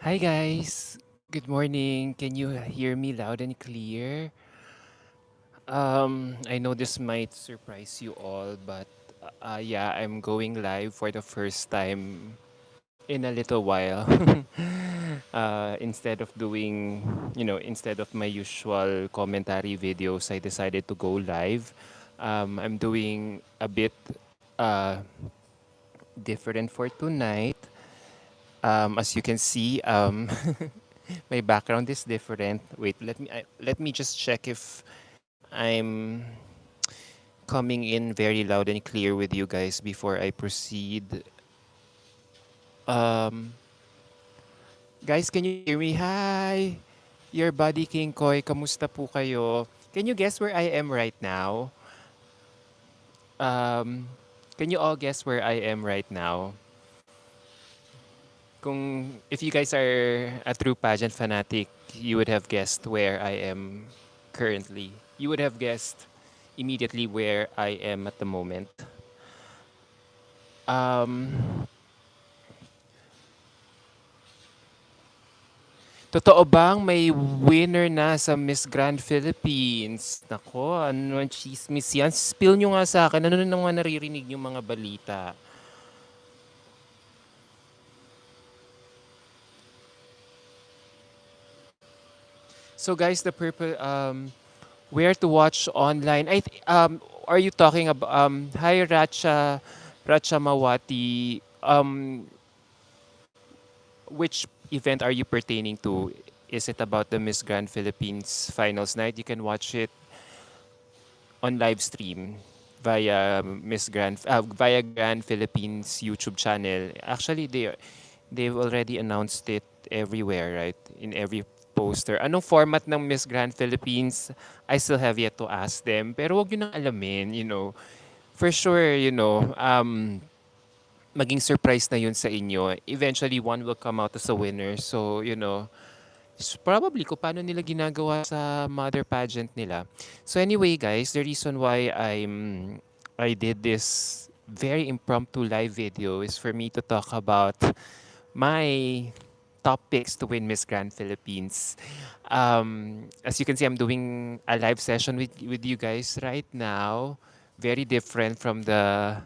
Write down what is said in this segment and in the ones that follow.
Hi guys. Good morning. Can you hear me loud and clear? I know this might surprise you all, but yeah, I'm going live for the first time in a little while. Instead of doing, instead of my usual commentary videos, I decided to go live. I'm doing a bit uh, different for tonight. As you can see, my background is different. Wait, let me just check if I'm coming in very loud and clear with you guys before I proceed. Um, Guys, can you hear me? Hi, your buddy King Koy. Kamusta po kayo? Can you guess where I am right now? Um, can you all guess where I am right now? Kung if you guys are a true pageant fanatic, you would have guessed where I am currently. You would have guessed immediately where I am at the moment. Um, Totoo bang may winner na sa Miss Grand Philippines? Nako, ano ang chismis yan? Spill nyo nga sa akin. Ano na naman naririnig yung mga balita? So guys, the purple, where to watch online? Are you talking about, hi Racha Mawati, which event are you pertaining to? Is it about the Miss Grand Philippines finals night? You can watch it on live stream via Grand Philippines YouTube channel. Actually, they've already announced it everywhere, right? In every poster. Anong format ng Miss Grand Philippines? I still have yet to ask them. Pero wag yun nang alamin, For sure, maging surprise na yun sa inyo. Eventually, one will come out as a winner. So, probably kung paano nila ginagawa sa mother pageant nila. So anyway, guys, the reason why I did this very impromptu live video is for me to talk about my top picks to win Miss Grand Philippines. As you can see, I'm doing a live session with you guys right now. Very different from the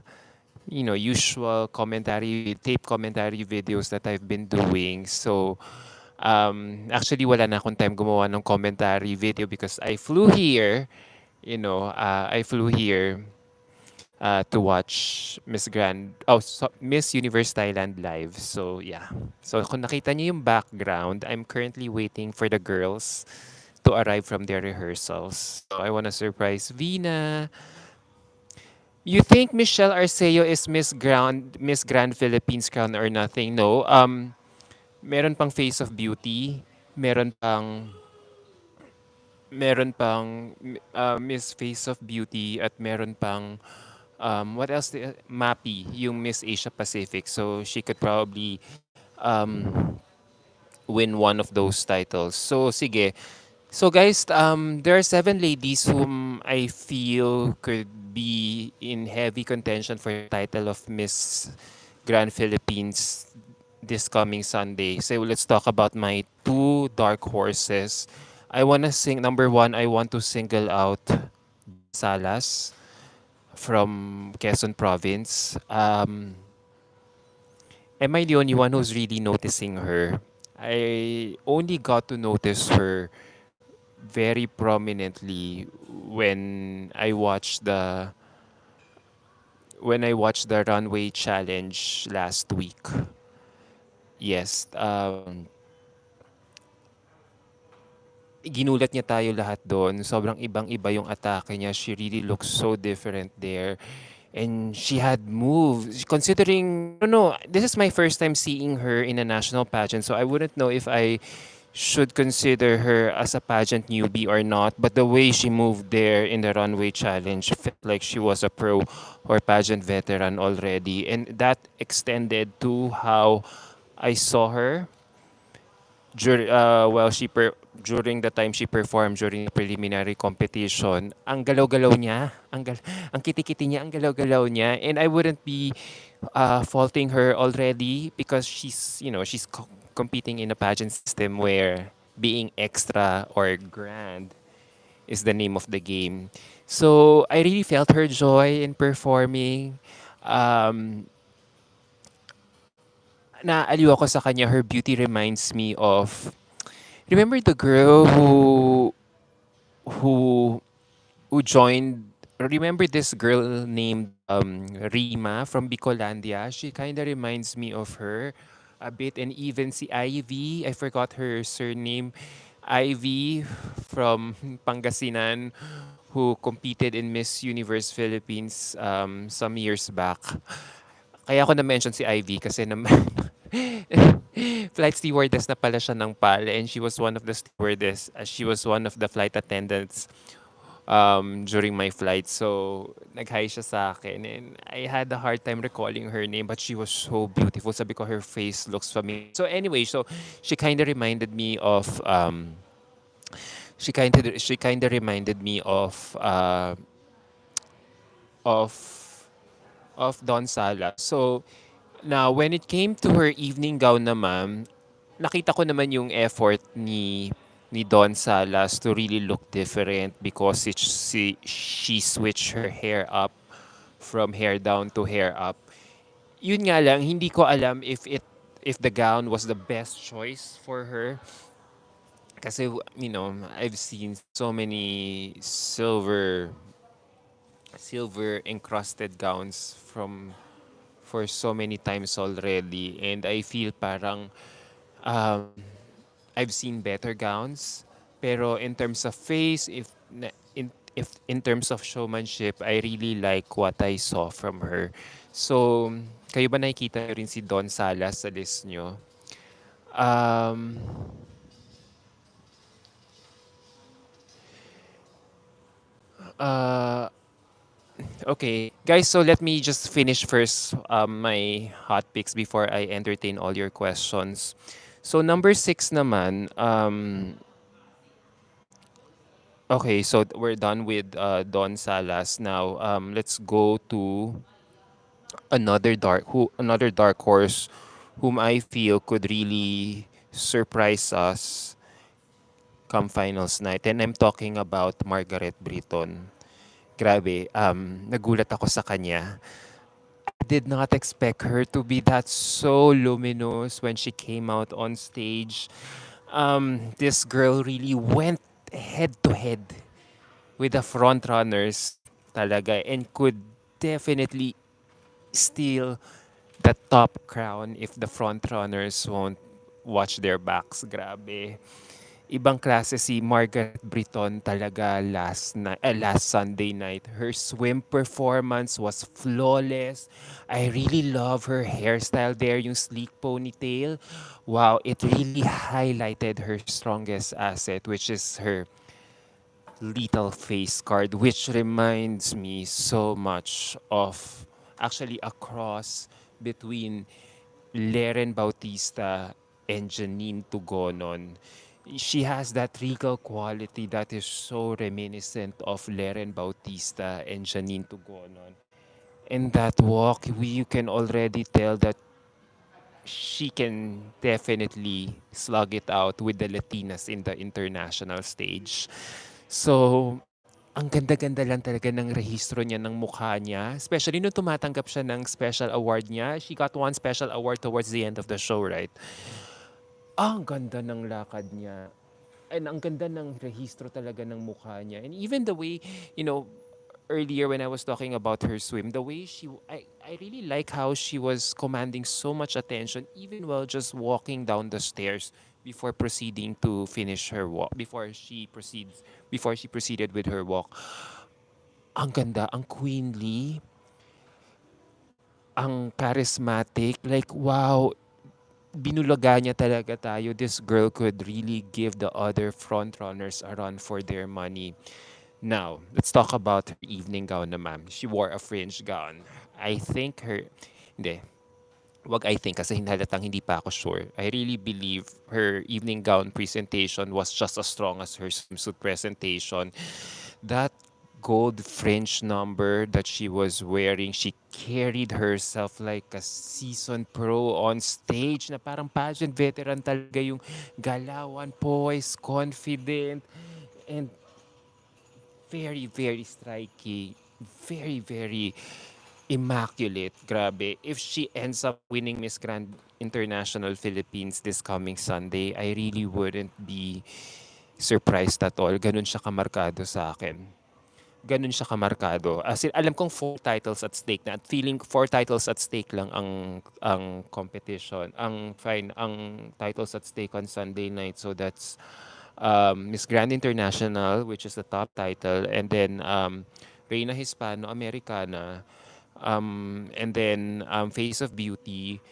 usual tape commentary videos that I've been doing. So actually, wala na akong time gumawa ng commentary video because I flew here, I flew here to watch Miss Universe Thailand live. So, yeah. So, kung nakita niyo yung background, I'm currently waiting for the girls to arrive from their rehearsals. So, I want to surprise Vina. You think Michelle Arceo is Miss Grand Philippines crown or nothing? No. Meron pang Face of Beauty, meron pang Miss Face of Beauty at meron pang what else? Mappy, yung Miss Asia Pacific. So she could probably um, win one of those titles. So sige. So guys, there are seven ladies whom I feel could be in heavy contention for the title of Miss Grand Philippines this coming Sunday. So let's talk about my two dark horses. I want to sing number one. I want to single out Salas from Quezon Province. Am I the only one who's really noticing her? I only got to notice her very prominently when I watched the runway challenge last week. Yes, ginulat niya tayo lahat doon. Sobrang ibang-iba yung atake niya. She really looks so different there. And she had moves. Considering, I don't know, this is my first time seeing her in a national pageant, so I wouldn't know if I should consider her as a pageant newbie or not. But the way she moved there in the runway challenge felt like she was a pro or pageant veteran already. And that extended to how I saw her well, during the time she performed during the preliminary competition, ang galaw-galaw niya, ang kiti-kiti niya, ang galaw-galaw niya. And I wouldn't be faulting her already because she's competing in a pageant system where being extra or grand is the name of the game. So I really felt her joy in performing. Um, Naaliw ako sa kanya. Her beauty reminds me of, remember the girl who who joined, remember this girl named Rima from Bicolandia? She kind of reminds me of her a bit. And even si Ivy, I forgot her surname, Ivy from Pangasinan, who competed in Miss Universe Philippines some years back. Kaya ako na-mention si Ivy kasi flight stewardess na pala siya ng PAL, and she was one of the stewardess. She was one of the flight attendants during my flight. So, nag-hi siya sa akin. And I had a hard time recalling her name, but she was so beautiful. Sabi ko, her face looks familiar. So, anyway, so she kind of reminded me of, she kind of reminded me of, Don Sala. So, now, when it came to her evening gown naman, nakita ko naman yung effort ni Don Salas to really look different because she switched her hair up from hair down to hair up. Yun nga lang, hindi ko alam if the gown was the best choice for her kasi I've seen so many silver encrusted gowns from for so many times already, and I feel parang um, I've seen better gowns, pero in terms of face, if in terms of showmanship, I really like what I saw from her. So, kayo ba nakikita niyo rin si Don Salas sa list nyo? Um, uh, okay, guys, so let me just finish first my hot picks before I entertain all your questions. So, number 6 naman, okay, so we're done with Don Salas. Now, let's go to another dark horse whom I feel could really surprise us come finals night. And I'm talking about Margaret Britton. Grabe, nagulat ako sa kanya. I did not expect her to be that so luminous when she came out on stage. This girl really went head to head with the front runners talaga, and could definitely steal the top crown if the front runners won't watch their backs. Grabe. Ibang klase si Margaret Britton talaga last Sunday night. Her swim performance was flawless. I really love her hairstyle there, yung sleek ponytail. Wow, it really highlighted her strongest asset, which is her little face card, which reminds me so much of actually a cross between Leren Bautista and Janine Tugonon. She has that regal quality that is so reminiscent of Leren Bautista and Janine Tugonon. In that walk, you can already tell that she can definitely slug it out with the Latinas in the international stage. So, ang ganda-ganda lang talaga ng rehistro niya ng mukha niya. Especially nung tumatanggap siya ng special award niya. She got one special award towards the end of the show, right? Ang ganda ng lakad niya. And ang ganda ng rehistro talaga ng mukha niya. And even the way, you know, earlier when I was talking about her swim, the way I really like how she was commanding so much attention even while just walking down the stairs before proceeding to finish her walk, before she proceeded with her walk. Ang ganda, ang queenly, ang charismatic, like wow, binulaga niya talaga tayo. This girl could really give the other front runners a run for their money. Now, let's talk about her evening gown naman. She wore a fringe gown. I think her, hindi. wag I think kasi halatang hindi pa ako sure. I really believe her evening gown presentation was just as strong as her swimsuit presentation. That gold fringe number that she was wearing, she carried herself like a seasoned pro on stage na parang pageant veteran talaga yung galawan, poise, confident, and very, very striking. Very, very immaculate. Grabe. If she ends up winning Miss Grand International Philippines this coming Sunday, I really wouldn't be surprised at all. Ganun siya kamarkado sa akin. Ganun siya kamarkado. As in, alam kong four titles at stake na. At feeling four titles at stake lang ang competition. Ang titles at stake on Sunday night. So that's Miss Grand International, which is the top title, and then Reina Hispano Americana, and then Face of Beauty,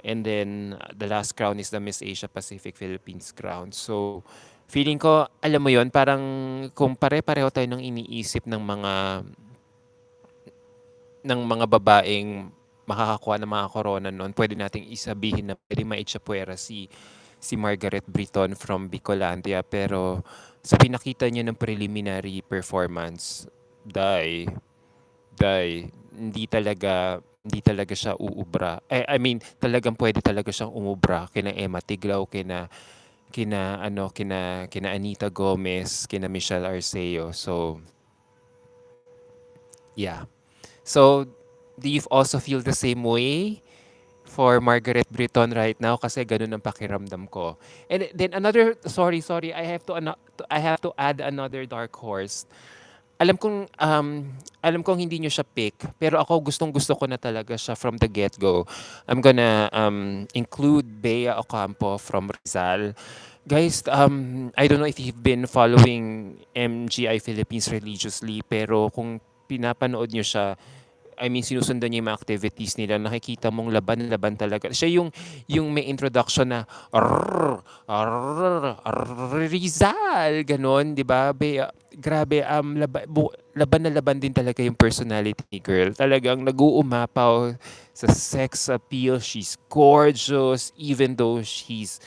and then the last crown is the Miss Asia Pacific Philippines crown. So feeling ko, alam mo yon, parang kung pare-pareho tayo ng iniisip ng mga babaeng makakakuha ng mga corona noon, pwede nating isabihin na pwede maitsapuera si Margaret Britton from Bicolandia. Pero sa pinakita niya ng preliminary performance, die, hindi talaga siya uubra. I mean, talagang pwede talaga siyang umubra kina Emma Tiglao, kina Anita Gomez, kina Michelle Arceo. So, yeah. So, do you also feel the same way for Margaret Britton right now? Kasi ganun ang pakiramdam ko. And then another, sorry, I have to add another dark horse. Alam kong alam kong hindi niyo siya pick, pero ako gustong-gusto ko na talaga siya from the get-go. I'm gonna include Bea Ocampo from Rizal. Guys, I don't know if you've been following MGI Philippines religiously, pero kung pinapanood niyo siya, I mean, sinusundan niya yung mga activities nila. Nakikita mong laban na laban talaga. Siya yung may introduction na "Arrrr, arrrr, arrrr, Rizal, ganon, di ba? Grabe, laban na laban din talaga yung personality ni girl. Talagang nag-uumapaw sa sex appeal. She's gorgeous, even though she's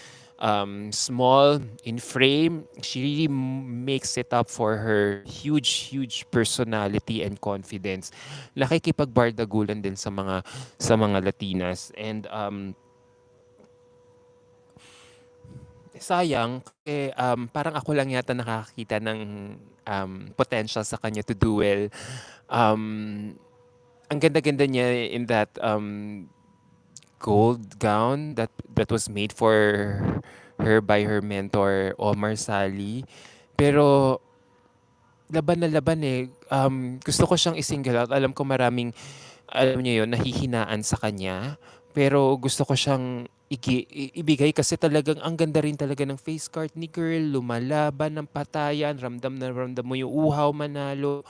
small in frame. She really makes it up for her huge personality and confidence. Nakikipagbardagulan din sa mga Latinas, and sayang kasi parang ako lang yata nakakakita ng potential sa kanya to do well. Ang ganda-ganda niya in that gold gown that was made for her by her mentor Omar Sali. Pero laban na laban eh. Gusto ko siyang i-single out. Alam ko maraming, alam niyo yun, nahihinaan sa kanya. Pero gusto ko siyang ibigay kasi talagang ang ganda rin talaga ng face card ni girl. Lumalaban ng patayan. Ramdam na ramdam mo yung uhaw manalo.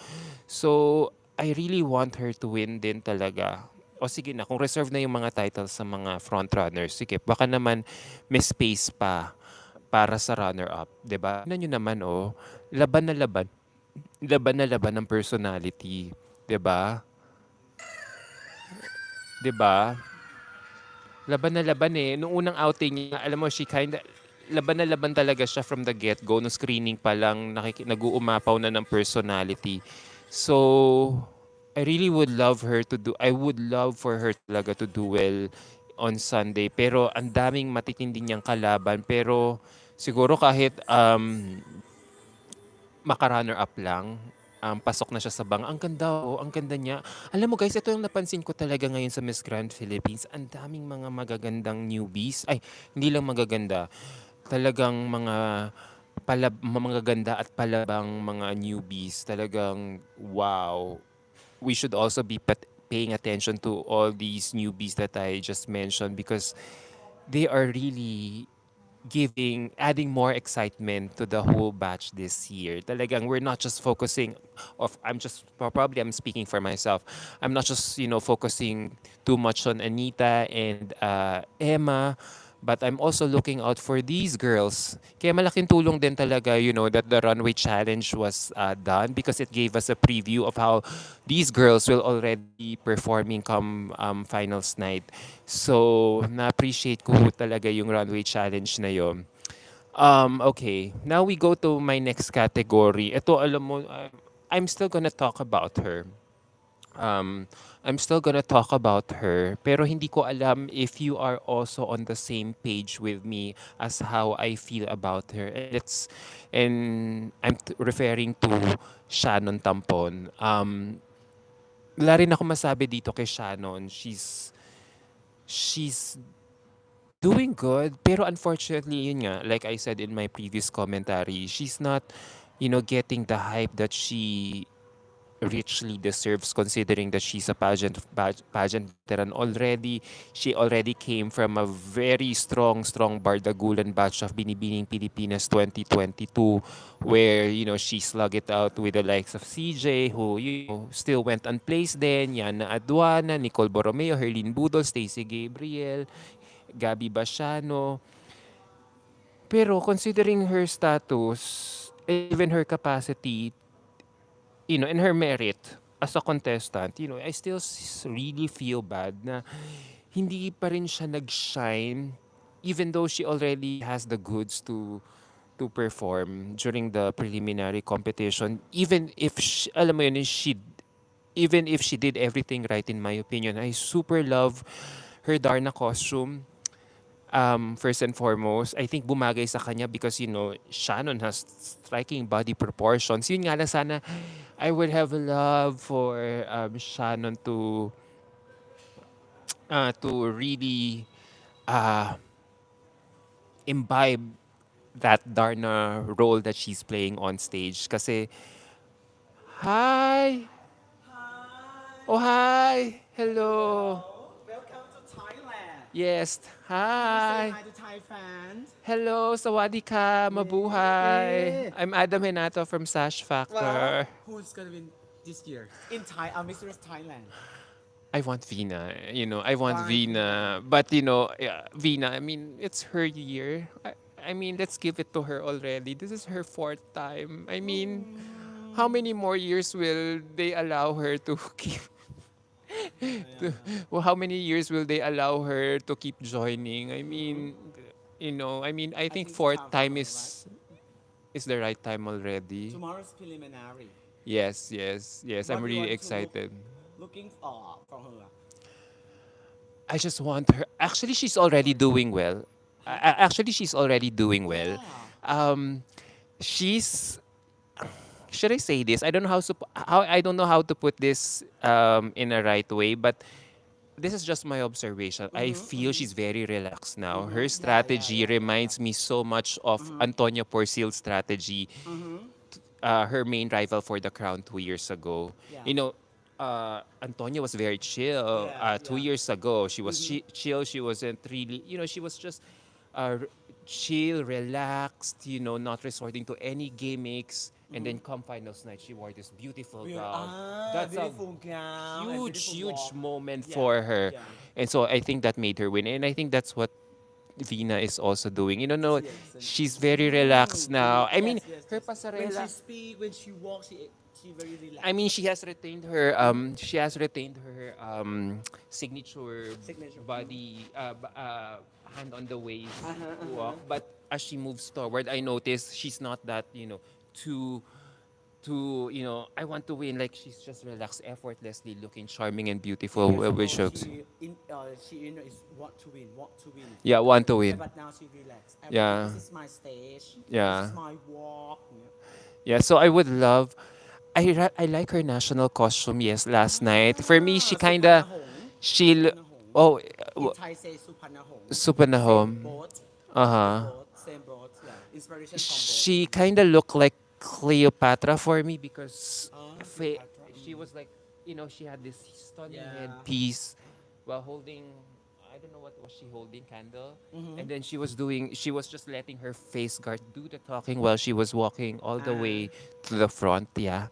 So, I really want her to win din talaga. O sige na, kung reserve na yung mga titles sa mga frontrunners, sige, baka naman may space pa para sa runner-up. 'Di ba? Tignan nyo naman, oh, laban na laban. Laban na laban ng personality. 'Di ba? 'Di ba? Laban na laban eh. Nung unang outing niya, alam mo, laban na laban talaga siya from the get-go. No screening pa lang, nag-uumapaw na ng personality. So, I would love for her talaga to do well on Sunday. Pero ang daming matitindi niyang kalaban. Pero siguro kahit maka-runner up lang, pasok na siya sa bang. Ang ganda, oh, ang ganda niya. Alam mo guys, ito yung napansin ko talaga ngayon sa Miss Grand Philippines. Ang daming mga magagandang newbies. Ay, hindi lang magaganda. Talagang magaganda at palabang mga newbies. Talagang wow. We should also be paying attention to all these newbies that I just mentioned because they are really adding more excitement to the whole batch this year. Talagang we're not just focusing I'm speaking for myself. I'm not just, focusing too much on Anita and Emma, But I'm also looking out for these girls. Kaya malaking tulong din talaga, that the runway challenge was done because it gave us a preview of how these girls will already be performing come finals night. So, na-appreciate ko talaga yung runway challenge na yon. Okay, now we go to my next category. Ito, alam mo, I'm still gonna talk about her. Um, I'm still gonna talk about her, pero hindi ko alam if you are also on the same page with me as how I feel about her. And I'm referring to Shannon Tampon. Wala rin ako masabi dito kay Shannon. She's doing good, pero unfortunately, yun nga, like I said in my previous commentary, she's not, getting the hype that she richly deserves considering that she's a pageant veteran already. She already came from a very strong Bardagulan batch of Binibining Pilipinas 2022 where, she slugged it out with the likes of CJ who, still went unplaced then, Yana Aduana, Nicole Borromeo, Herlene Budol, Stacey Gabriel, Gabby Basiano. Pero considering her status, and even her capacity, and her merit as a contestant, I still really feel bad na hindi pa rin siya nag-shine even though she already has the goods to perform during the preliminary competition. Even if alam mo yun, even if she did everything right in my opinion, I super love her Darna costume. First and foremost, I think bumagay sa kanya because, Shannon has striking body proportions. Yun nga lang sana, I would have loved for Shannon to really uh, imbibe that Darna role that she's playing on stage. Kasi, hi! Hi! Oh, hi! Hello! Hello! Welcome to Thailand! Yes, Can you say hi! hi to Thai fans? Hello, sawadee ka, mabuhay. Yeah! I'm Adam Henato from Sash Well, Factor. who's gonna win this year in Mistress Thailand? I want Vina, I want Why Vina? Vina. But, yeah, Vina, I mean, it's her year. I mean, let's give it to her already. This is her fourth time. I mean, how Mm. many more years will they allow her to keep Yeah. well, how many years will they allow her to keep joining? I Mm-hmm. mean, I I think think it's fourth time for time her, right? is the right time already. Tomorrow's preliminary. Yes, yes, yes. I'm What do you really want to excited. looking for from her? I just want her. Actually, she's already Sorry. doing well. Huh? Actually, she's already doing well. Yeah. Um, she's. Should I say this? I don't know how I don't know how to put this in a right way, but this is just my observation. I Mm-hmm. feel Mm-hmm. she's very relaxed now. Mm-hmm. Her Yeah. Yeah. strategy Yeah. Yeah. Yeah. reminds me so much of Mm-hmm. Antonia Porcil's strategy, Mm-hmm. her main rival for the crown 2 years ago. Yeah. You know, Antonia was very chill. Yeah. 2 years ago, she was Mm-hmm. chill. She wasn't really, she was just uh, r- chill, relaxed, not resorting to any gimmicks. And Mm-hmm. then come finals night, she wore this beautiful gown. That's a Beautiful gown and huge, beautiful huge walk. moment Yeah. for her. Yeah. And so I think that made her win. And I think that's what Vina is also doing. No, This year, isn't it? she's very relaxed now. I mean, Yes, yes, her yes. When she pasarela. speak, when she walks, she very I mean, relaxed. she has retained her signature Signature. body hand on the waist Uh-huh, uh-huh. walk. But as she moves forward, I notice she's not that too I want to win. Like she's just relaxed, effortlessly looking charming and beautiful 2 years with ago, jokes. she is want to win. Yeah, want to win. But now she relaxed. Everything. Yeah, This is my stage. This yeah, is my walk. Yeah. yeah. So I would love. I like her national costume. Yes, last night. For me, she Supanna kinda Hong. she Supanna Hong. oh In Thai say Supanna Hong. super na Same home. boat. Uh Same huh. boat. Same boat. Yeah. Inspiration from boat. She kind of looked like Cleopatra for me because Cleopatra. she was like, she had this stunning Yeah. headpiece while holding, I don't know what was she holding, candle. Mm-hmm. And then she was just letting her face guard do the talking while she was walking all the Uh, way to the front. Yeah.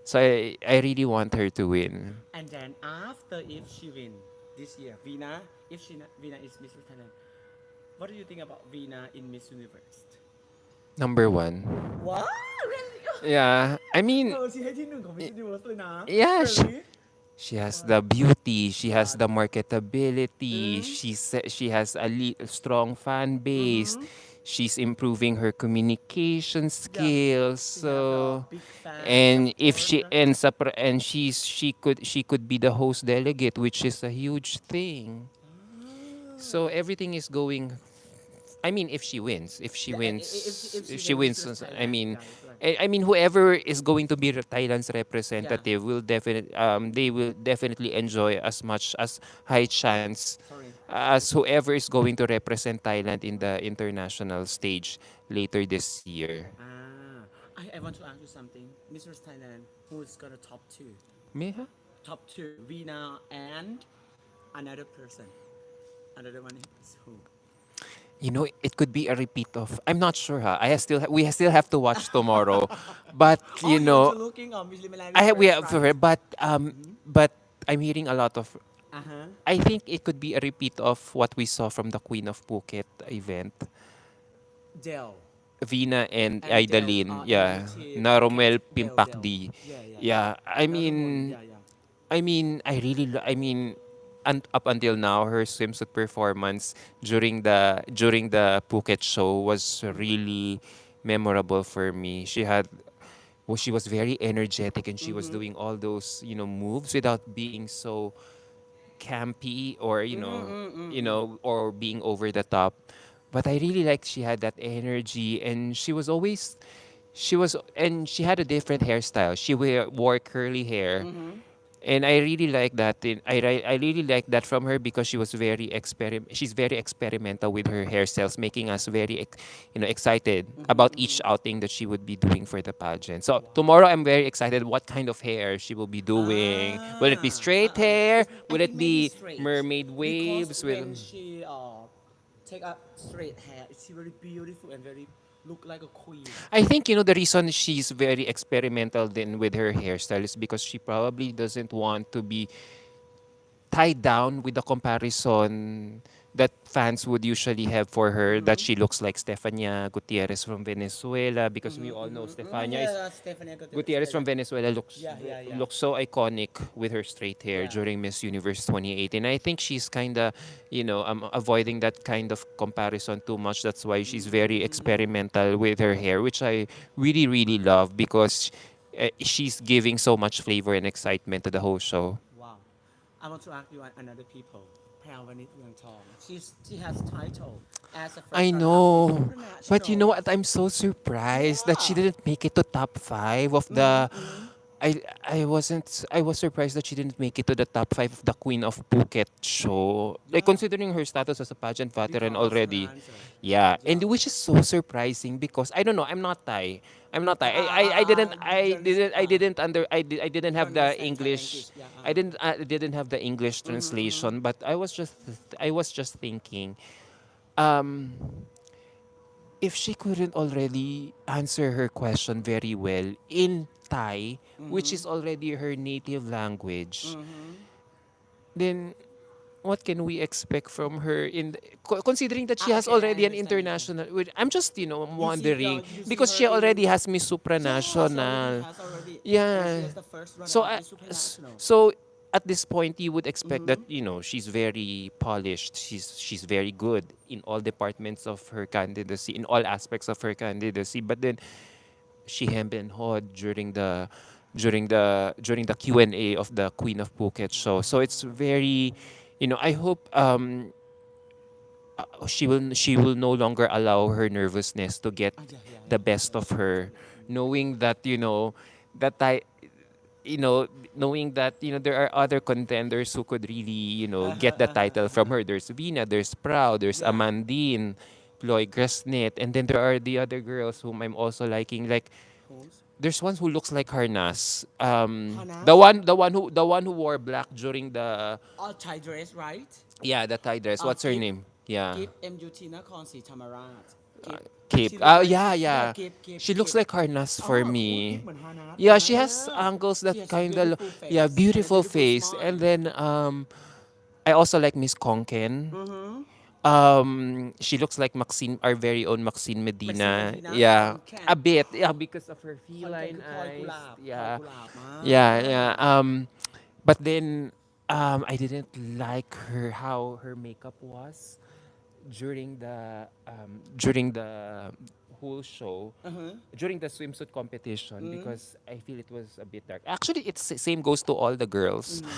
So I really want her to win. and then after if she win this year, Vina, if Vina is Miss Thailand, What do you think about Vina in Miss Universe? Number one. Wow, really? Yeah, I เธ mean, อชีให้ที่หนึ่งของ Miss Universe เลยนะ yeah, really she has what the beauty, she has what the marketability, อืม she has a strong fan base, she's improving her communication yeah skills. she have a So, big fan and if support she right ends up and she could be the host delegate, which is a huge thing. So ah. everything is going. I mean, if she Yeah, wins, if if she's she a wins, Mistress I Thailand mean, yeah it's right I mean, whoever is going to be Thailand's yeah representative will they will definitely enjoy as much as high chance sorry as whoever is going to represent Thailand in the international stage later this year. ah I want to ask you something Mistress Thailand who's gonna top two Meha? top two Vina and another person another one is who You know, it could be a repeat of. I'm not sure, huh? We still have to watch tomorrow, but oh you you want to know, looking on Miss I have, we first have, right but I'm hearing a lot of. uh-huh I think it could be a repeat of what we saw from the Queen of Phuket event. Dell Vina and and Dell Idalin, in yeah. to Phuket Naromel Dell Pimpakdi. yeah yeah yeah Yeah, Narumon yeah yeah I mean, and up until now, her swimsuit performance during the Phuket show was really memorable for me. She was very energetic and she was mm-hmm doing all those moves without being so campy or mm-hmm or being over the top. But I really liked she had that energy and she had a different hairstyle. She wore curly hair, mm-hmm and I really like that. I really like that from her because she's very experimental with her hairstyles, making us very excited about each mm-hmm outing that she would be doing for the pageant. So tomorrow wow I'm very excited what kind of hair she will be doing. Will it be ah straight hair? I Will think it maybe be straight mermaid because waves with when she take a straight hair she very beautiful and very look like a queen I think the reason she's very experimental then with her hairstyle is because she probably doesn't want to be tied down with the comparison that fans would usually have for her that mm-hmm she looks like Stefania Gutierrez from Venezuela because we mm-hmm all know mm-hmm oh Stefania is yeah Stephanie Gutierrez from Venezuela yeah yeah yeah looks so iconic with her straight hair yeah during Miss Universe 2018. I think she's kind of, avoiding that kind of comparison too much. That's why she's very mm-hmm experimental with her hair, which I really, really love because she's giving so much flavor and excitement to the whole show. wow I want to ask you another people Pravanit Tong she has title as a I first runner-up Miss know. But you know Supranational what? I'm so surprised that she yeah didn't make it to top 5 of mm-hmm the mm-hmm I was surprised that she didn't make it to the top 5 of the Queen of Phuket show. Like yeah considering her status as a pageant veteran because her already. answer Yeah, and yeah which is so surprising because I don't know, I'm not Thai. I'm not Thai. you understand I didn't you have the understand Thai English. language yeah I didn't have the English mm-hmm. translation, but I was just thinking um if she couldn't already answer her question very well in Thai, which Mm-hmm. is already her native language, Mm-hmm. then what can we expect from her considering that she has Okay, I already an understand. international I'm just wondering You see because her she already in has Miss yeah, she already Supranational. has already and she Yeah. has the first So runner-up I, Miss Supranational. so at this point you would expect that Mm-hmm. she's very polished. She's very good in all departments of her candidacy, in all aspects of her candidacy. But then she hemmed and hawed during the Q&A of the Queen of Phuket show. So it's very, I hope she will no longer allow her nervousness to get Yeah, yeah, the yeah, best of her, knowing that that I you know knowing that there are other contenders who could really get the title from her. There's Vina, there's Proud, there's yeah. Amandine, Ploy Gresnet, and then there are the other girls whom I'm also liking. Like Who's? there's one who looks like Harnas. Hanas? The one who wore black during the All Thai dress, right? yeah the Thai dress. What's her Give, name? Yeah, give MUT Nakhon Si Thamarat. Give. Cape. She look like, Yeah, yeah, yeah. She looks give. like Harnas for Oh, cool, give me. เหมือน Hanas Yeah, นะ she has angles She that has a kind of beautiful yeah face and a beautiful beautiful face, and smile. then I also like Miss Konken. Mm-hmm. She looks like Maxine, our very own Maxine Maxine Medina. Medina ขอน Yeah, แก่น a bit. Yeah, because of her ขอนแก่น feline คือพลอยกุห eyes. ลาบพลอย Yeah, กุหลาบมา yeah, ก yeah. But then I didn't like how her makeup was during the whole show, อือฮึ during the swimsuit competition, อืม because I feel it was a bit dark. Actually, it's same goes to all the อื girls มอืม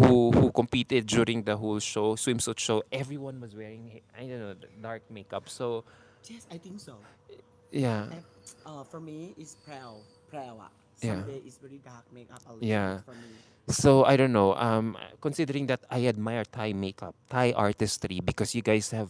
who competed during the whole show, swimsuit show. Everyone was wearing I don't know, dark makeup. So yes I think so yeah, for me is Prel Prel อะ yeah, someday is very dark makeup a little bit yeah. for me So I don't know. Considering that I admire Thai makeup, Thai artistry, because you guys have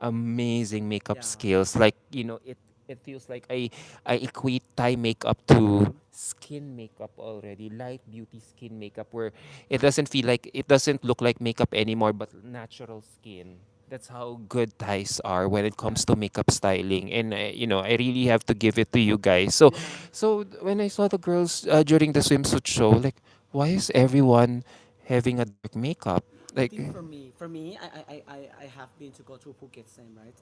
amazing makeup yeah skills. Like it feels like I equate Thai makeup to skin makeup already, light beauty skin makeup, where it doesn't look like makeup anymore, but natural skin. That's how good Thais are when it yeah comes to makeup styling, and I really have to give it to you guys. So yeah when I saw the girls during the swimsuit show, like, why is everyone having a dark makeup? I Like, think for me I have been to go to Phuket same right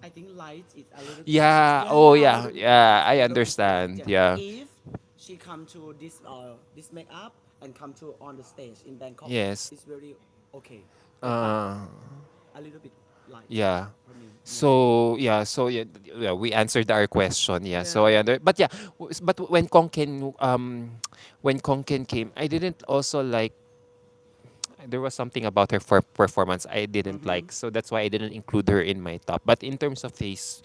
I think light is a little bit yeah, oh yeah a yeah, little bit light yeah, I a little bit light understand. yeah Yeah, if she come to this makeup and come to on the stage in Bangkok yes. it's very okay but Uh, a little bit light yeah. for me yeah So we answered our question. Yeah, so yeah but yeah, but when Kongken came, I didn't also like. There was something about her for performance I didn't mm-hmm. like, so that's why I didn't include her in my top. But in terms of face,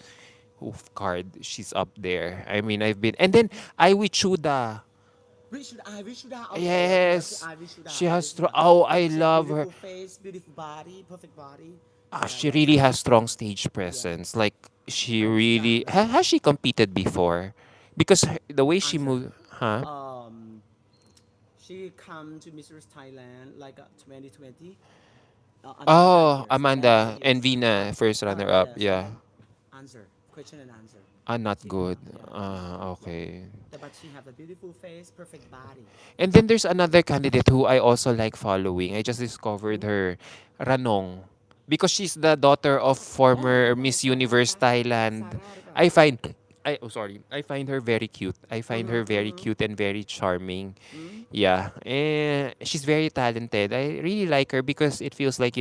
oof, card, she's up there. I mean, I've been, and then I Chuda. Vishuda also Yes, she I has. Vishuda Oh, I she has love her. beautiful face beautiful body perfect body yeah I She love really her has strong stage yeah presence. Like she I Vishuda really like has she competed before? Because the way she answer moved, huh? she come to Mrs. Thailand like 2020 Amanda Oh, years Amanda Amanda and years Vina, first runner up. yes Yeah, and answer question and answer not she good. come yeah not good yeah Okay. but she have a beautiful face perfect body And then there's another candidate who I also like following. I just discovered who her, Ranong, because she's the daughter of oh former Miss Universe Thailand. Sarah หรือเปล่า I find I find her very cute. I find her very mm-hmm. cute and very charming. Mm-hmm. Yeah, and she's very talented. I really like her because it feels like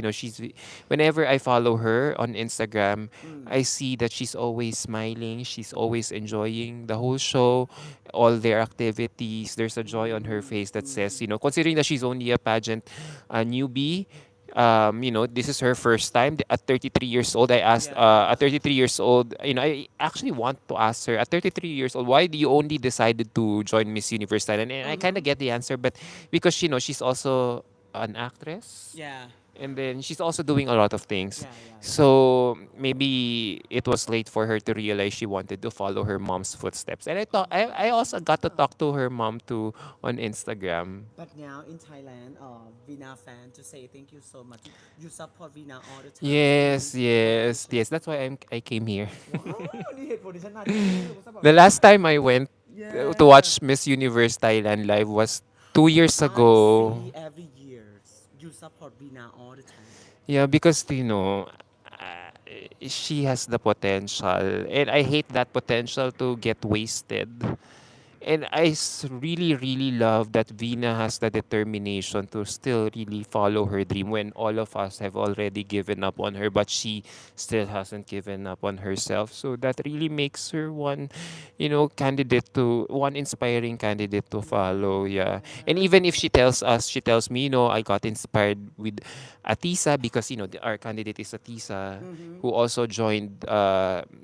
whenever I follow her on Instagram, Mm. I see that she's always smiling. She's always enjoying the whole show, all their activities. There's a joy on her Mm. face that Mm. says, considering that she's only a pageant newbie. This is her first time at 33 years old. I asked Yeah, yeah. at 33 years old, I actually want to ask her at 33 years old, why do you only decided to join Miss Universe Thailand? And I kind Mm-hmm. of get the answer, but because she's also an actress, Yeah, and then she's also doing a lot of things. yeah, yeah, yeah. So maybe it was late for her to realize she wanted to follow her mom's footsteps. And I also got to Ah. talk to her mom too on Instagram. But now in Thailand, Vina fan to say thank you so much. You support Vina all the time during Yes, this yes, competition. yes. That's why I came here. ว้าวนี่เหตุผลที่ฉันมาที่นี่ผมจะบอก The last time I went to Yeah, watch Miss Universe Thailand live was 2 years I ago. see every year you support Vina all the time. Yeah, because she has the potential, and I hate that potential to get wasted. And really, really love that Vina has the determination to still really follow her dream when all of us have already given up on her, but she still hasn't given up on herself. So that really makes her one inspiring candidate to follow. Yeah. And Yeah. even if she tells me, I got inspired with Atisa because, our candidate is Atisa, Mm-hmm. who also joined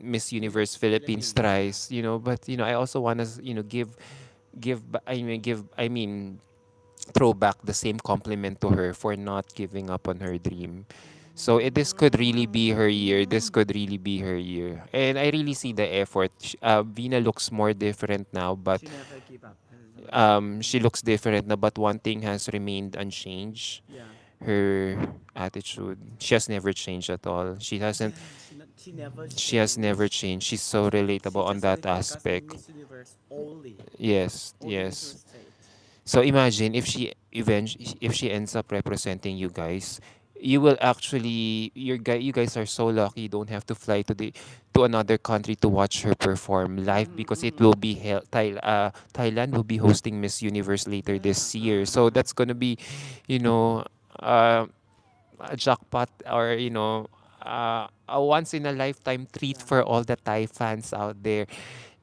Miss Universe Philippines Philippines, yeah. thrice, but I also want to I mean throw back the same compliment to her for not giving up on her dream. So this could really be her year. This could really be her year. And I really see the effort. Vina looks more different now, but She never give up. she looks different now, but one thing has remained unchanged. Yeah. Her attitude. She has never changed at all. Yeah, she never She has never changed. changed. She's so She relatable on just only that focus on aspect. Miss Universe only. Yes, Only Miss yes. Universe state. So imagine if she ends up representing you guys, you will actually you guys are so lucky you don't have to fly to another country to watch her perform live Mm-hmm, because it mm-hmm. will be held Thailand will be hosting Miss Universe later Yeah, this year. So that's going to be, you know, uh, a jackpot or a once in a lifetime treat yeah, for all the Thai fans out there.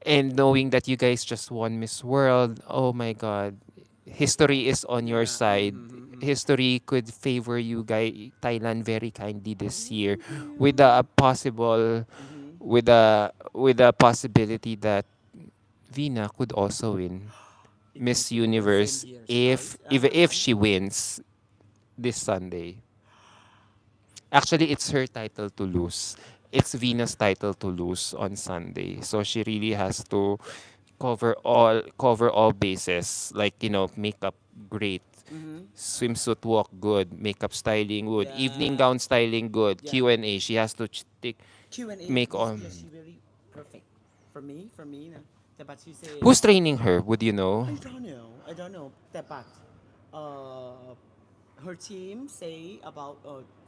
And knowing that you guys just won Miss World, oh my God, history is on your yeah. side. Mm-hmm, mm-hmm. History could favor you guys, Thailand, very kindly this year, Thank with you. a possible, Mm-hmm. with a possibility that Vina could also win It can Miss be in the same Universe years, right? if she wins this Sunday. Actually, it's her title to lose. It's Venus' title to lose on Sunday. So she really has to cover all bases. Like, makeup great, Mm-hmm. swimsuit walk good, makeup styling good, evening Yeah, gown styling good, yeah. Q&A. She has to Q&A make this year on. she very perfect for me na. But she say Who's training her? Would you know? I don't know. But uh, her team say about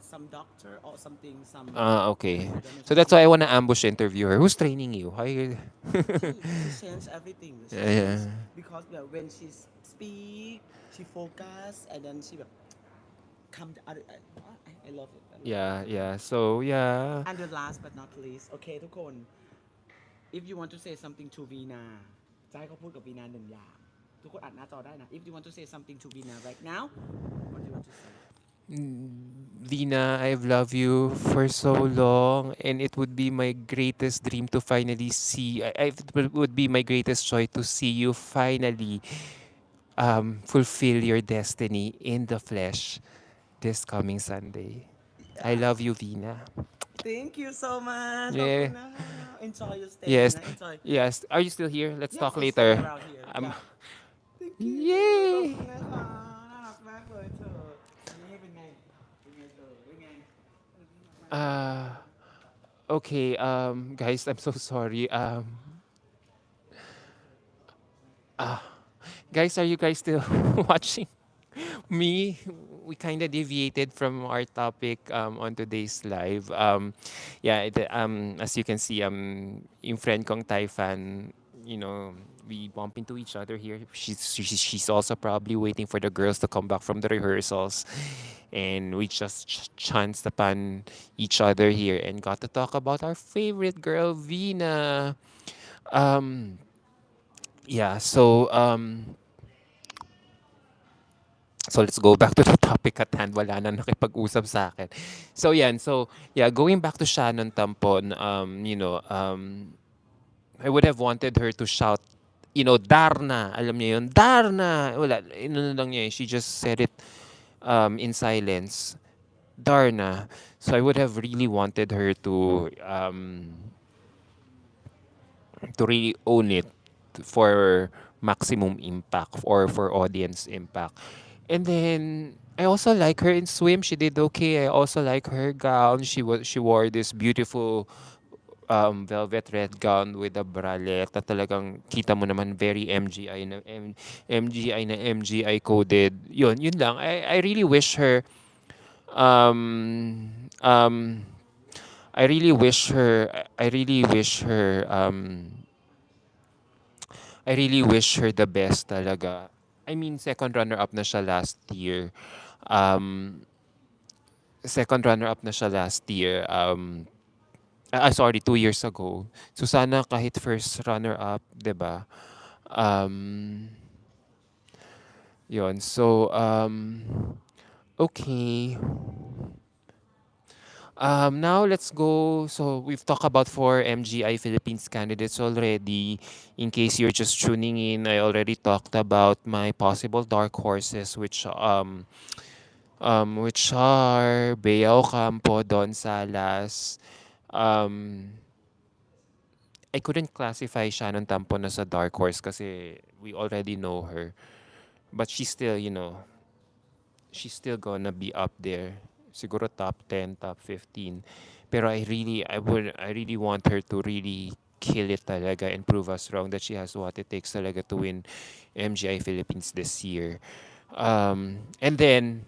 some doctor or something. Some Ah, okay. I don't know. So She that's why I say want to ambush interview her. Who's training you? Hi. she changed everything. She Yeah, changed because when she speak, she focus and then she come. I love it. I love it. yeah, yeah. So yeah. And the last but not least, okay ทุกคน if you want to say something to Vina จะให้เขาพูดกับ Vina หนึ่งอย่างทุกคนอัดหน้าจอได้นะ if you want to say something to Vina right now what do you want to say Vina, I've loved you for so long, and it would be my greatest dream to finally see. It would be my greatest joy to see you finally fulfill your destiny in the flesh this coming Sunday. I love you, Vina. thank you so much ขอบคุณ Yeah. นะคะ enjoy your stay Yes. นะ enjoy Yes. Are you still here? Let's yes talk I stay later. around here Um. yeah thank you ขอบคุ Yay. ณนะคะน่ารักมากเลยเธอวันนี้เป็นไงเป็นไงเธอเป็นไงมาเจอกัน Uh. Okay. Guys, I'm so sorry. Uh, guys, are you guys still watching? Me, we kind of deviated from our topic on today's live. As you can see, yung friend kong Thai fan, we bump into each other here. She's also probably waiting for the girls to come back from the rehearsals, and we just chanced upon each other here and got to talk about our favorite girl, Vina. Um, yeah, so let's go back to the topic at hand. Wala na nakipag-usap sa akin. So yan. So yeah, going back to Shannon Tampon, I would have wanted her to shout, Darna. Alam niya yun, Darna. Wala, lang niya. She just said it in silence. Darna. So I would have really wanted her to really own it for maximum impact or for audience impact. And then I also like her in swim. She did okay. I also like her gown. She wore this beautiful velvet red gown with a bralette na talagang kita mo naman very MGI coded. Yun lang. I really wish her um um I really wish her I really wish her the best talaga. I mean, second runner-up na siya last year. Um, Second runner-up na siya last year. Sorry, 2 years ago. So sana kahit first runner-up, 'di ba? Um, Yon. So, okay. Now let's go. So we've talked about four MGI Philippines candidates already. In case you're just tuning in, I already talked about my possible dark horses, which are Bea Ocampo, Don Salas. Um, I couldn't classify Shannon Tampon as a dark horse kasi we already know her. But she's still gonna be up there. Siguro top 10, top 15. Pero I really want her to really kill it talaga and prove us wrong that she has what it takes talaga to win MGI Philippines this year. And then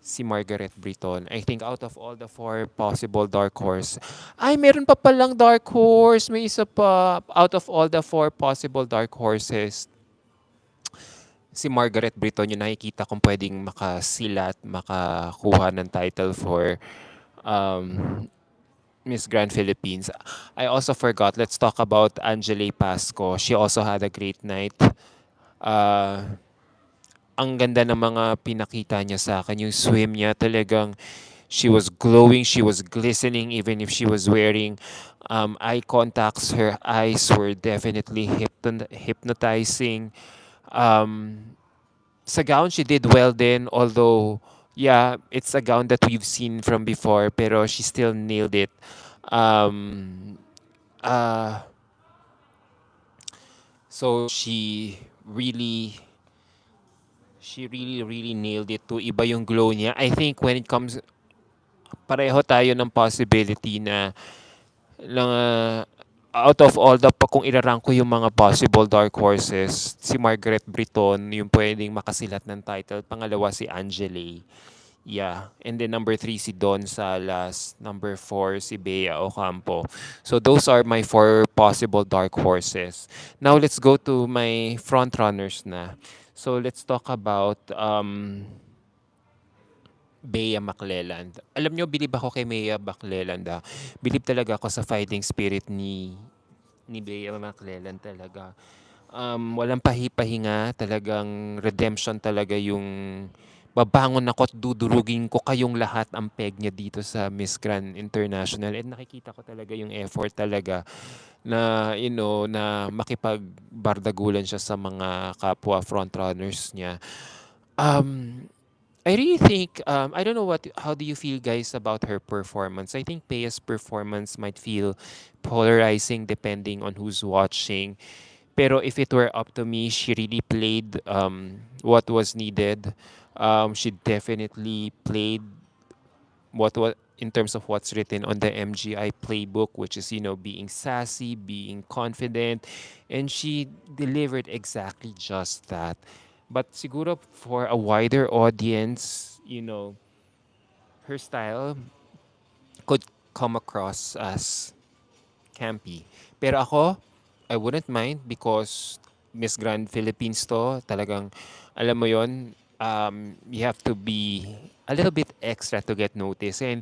si Margaret Britton. I think out of all the four possible dark horse, ay meron pa palang dark horse, may isa pa. Out of all the four possible dark horses, si Margaret Britton yung nakikita kong pwedeng makasilat, makakuha ng title for um, Miss Grand Philippines. I also forgot, let's talk about Angele Pasco. She also had a great night. Uh, ang ganda ng mga pinakita niya sa akin. Yung swim niya talagang she was glowing, she was glistening even if she was wearing eye contacts. Her eyes were definitely hypnotizing. Um, sa gown, she did well din. Although, yeah, it's a gown that we've seen from before, pero she still nailed it. Um, uh, so she really nailed it to iba yung glow niya. I think when it comes, pareho tayo ng possibility na out of all the, kung irarank ko yung mga possible dark horses, si Margaret Britton, yung pwedeng makasilat ng title. Pangalawa si Angele. Yeah. And then number 3 si Don Salas. Number 4 si Bea Ocampo. So those are my four possible dark horses. Now let's go to my front runners na. So let's talk about Bea McClelland. Alam nyo, bilib ako kay Bea McClelland. Bilib talaga ako sa fighting spirit ni Bea McClelland talaga. Walang pahipahinga, talagang redemption talaga yung babangon ako at dudurugin ko kayong lahat ang peg niya dito sa Miss Grand International. And nakikita ko talaga yung effort talaga na, na makipagbardagulan siya sa mga kapwa frontrunners niya. Um, I really think I don't know how do you feel guys about her performance. I think Pea's performance might feel polarizing depending on who's watching. Pero if it were up to me, she really played what was needed. She definitely played what in terms of what's written on the MGI playbook, which is being sassy, being confident, and she delivered exactly just that. But siguro for a wider audience, her style could come across as campy. Pero ako, I wouldn't mind because Miss Grand Philippines to, talagang, alam mo yon, you have to be a little bit extra to get noticed. And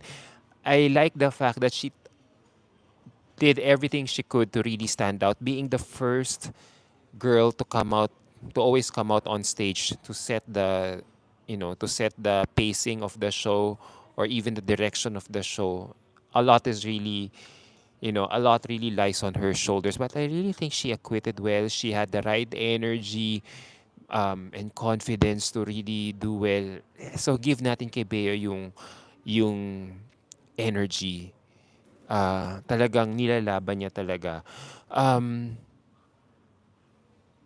I like the fact that she did everything she could to really stand out, being the first girl to always come out on stage to set the pacing of the show or even the direction of the show. A lot is really a lot really lies on her shoulders, but I really think she acquitted well. She had the right energy and confidence to really do well. So give natin kay Bea yung energy. Talagang nilalaban niya talaga. Um,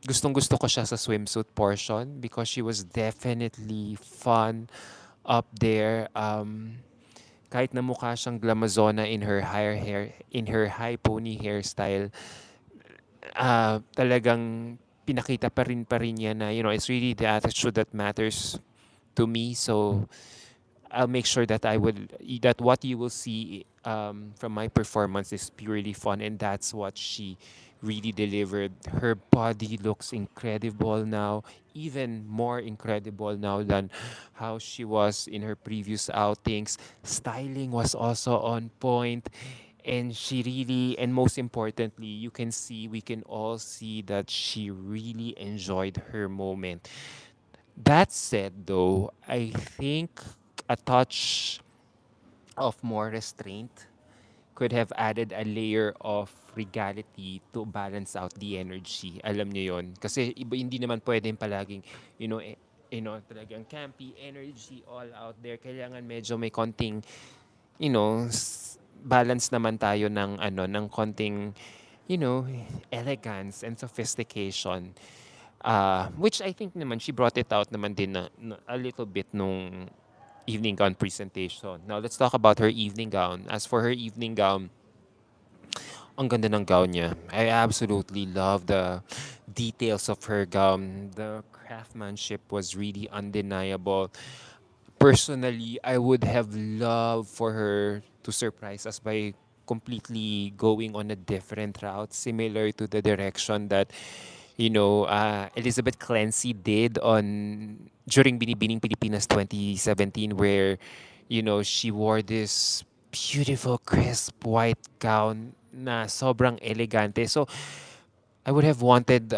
Gustong gusto ko siya sa swimsuit portion because she was definitely fun up there. Kahit na mukha siyang glamazona in her high pony hairstyle, talagang pinakita pa rin niya na it's really the attitude that matters to me. So I'll make sure that what you will see from my performance is purely fun, and that's what she really delivered. Her body looks incredible now, even more incredible now than how she was in her previous outings. Styling was also on point, and she really, and most importantly, we can all see that she really enjoyed her moment. That said, though, I think a touch of more restraint could have added a layer of regality to balance out the energy. Alam niyo yon. Kasi hindi naman pwedeng palaging, talagang campy energy all out there. Kailangan medyo may konting, balance naman tayo ng konting, you know, elegance and sophistication. Which I think naman she brought it out naman din na a little bit nung evening gown presentation. Now let's talk about her evening gown. As for her evening gown, ang ganda ng gown niya. I absolutely love the details of her gown. The craftsmanship was really undeniable. personally, I would have loved for her to surprise us by completely going on a different route, similar to the direction that, Elizabeth Clancy did on during Binibining Pilipinas 2017, where, she wore this beautiful, crisp white gown na sobrang elegante. So, I would have wanted,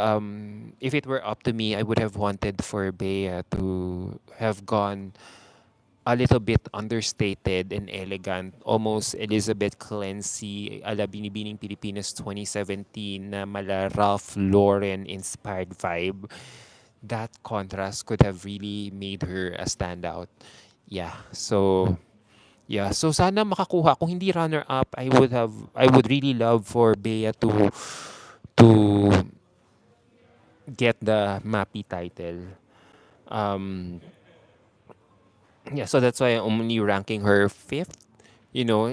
if it were up to me, I would have wanted for Bea to have gone a little bit understated and elegant, almost Elizabeth Clancy a la Binibining Pilipinas 2017 na mala Ralph Lauren inspired vibe. That contrast could have really made her a standout. Yeah. So yeah, so sana makakuha kung hindi runner up, I would really love for Bea to get the MAPI title. Um yeah, so that's why I'm only ranking her fifth. You know,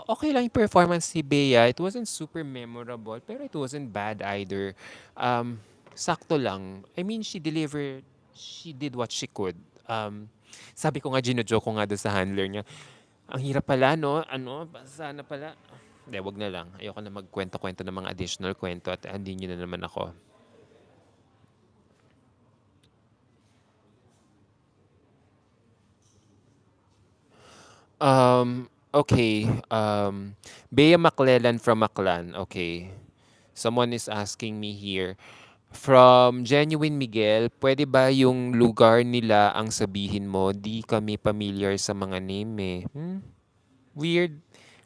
okay lang yung performance ni Bea. It wasn't super memorable, pero it wasn't bad either. Um, sakto lang. I mean, she did what she could. Sabi ko nga, gino-joke ko nga doon sa handler niya, ang hirap pala, no? Sana pala. Hindi, wag na lang. Ayoko na magkwento-kwento ng mga additional kwento at hindi niyo na naman ako. Okay. Bea Maclellan from Maclan. Okay. Someone is asking me here. From Genuine Miguel, pwede ba yung lugar nila ang sabihin mo? Di kami familiar sa mga name eh. Weird.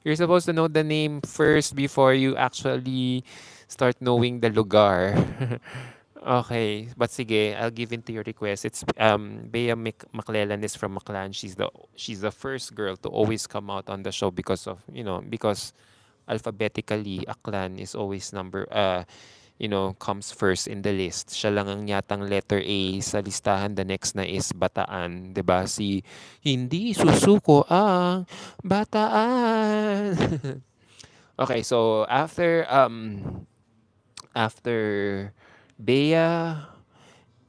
You're supposed to know the name first before you actually start knowing the lugar. Okay, but sige, I'll give in to your request. It's Bea Maclellan is from Maclan. She's the first girl to always come out on the show because of, because alphabetically Aklan is always comes first in the list. Siya lang ang yatang letter A sa listahan. The next na is Bataan, 'di ba? Si hindi susuko ang Bataan. Okay, so after Bea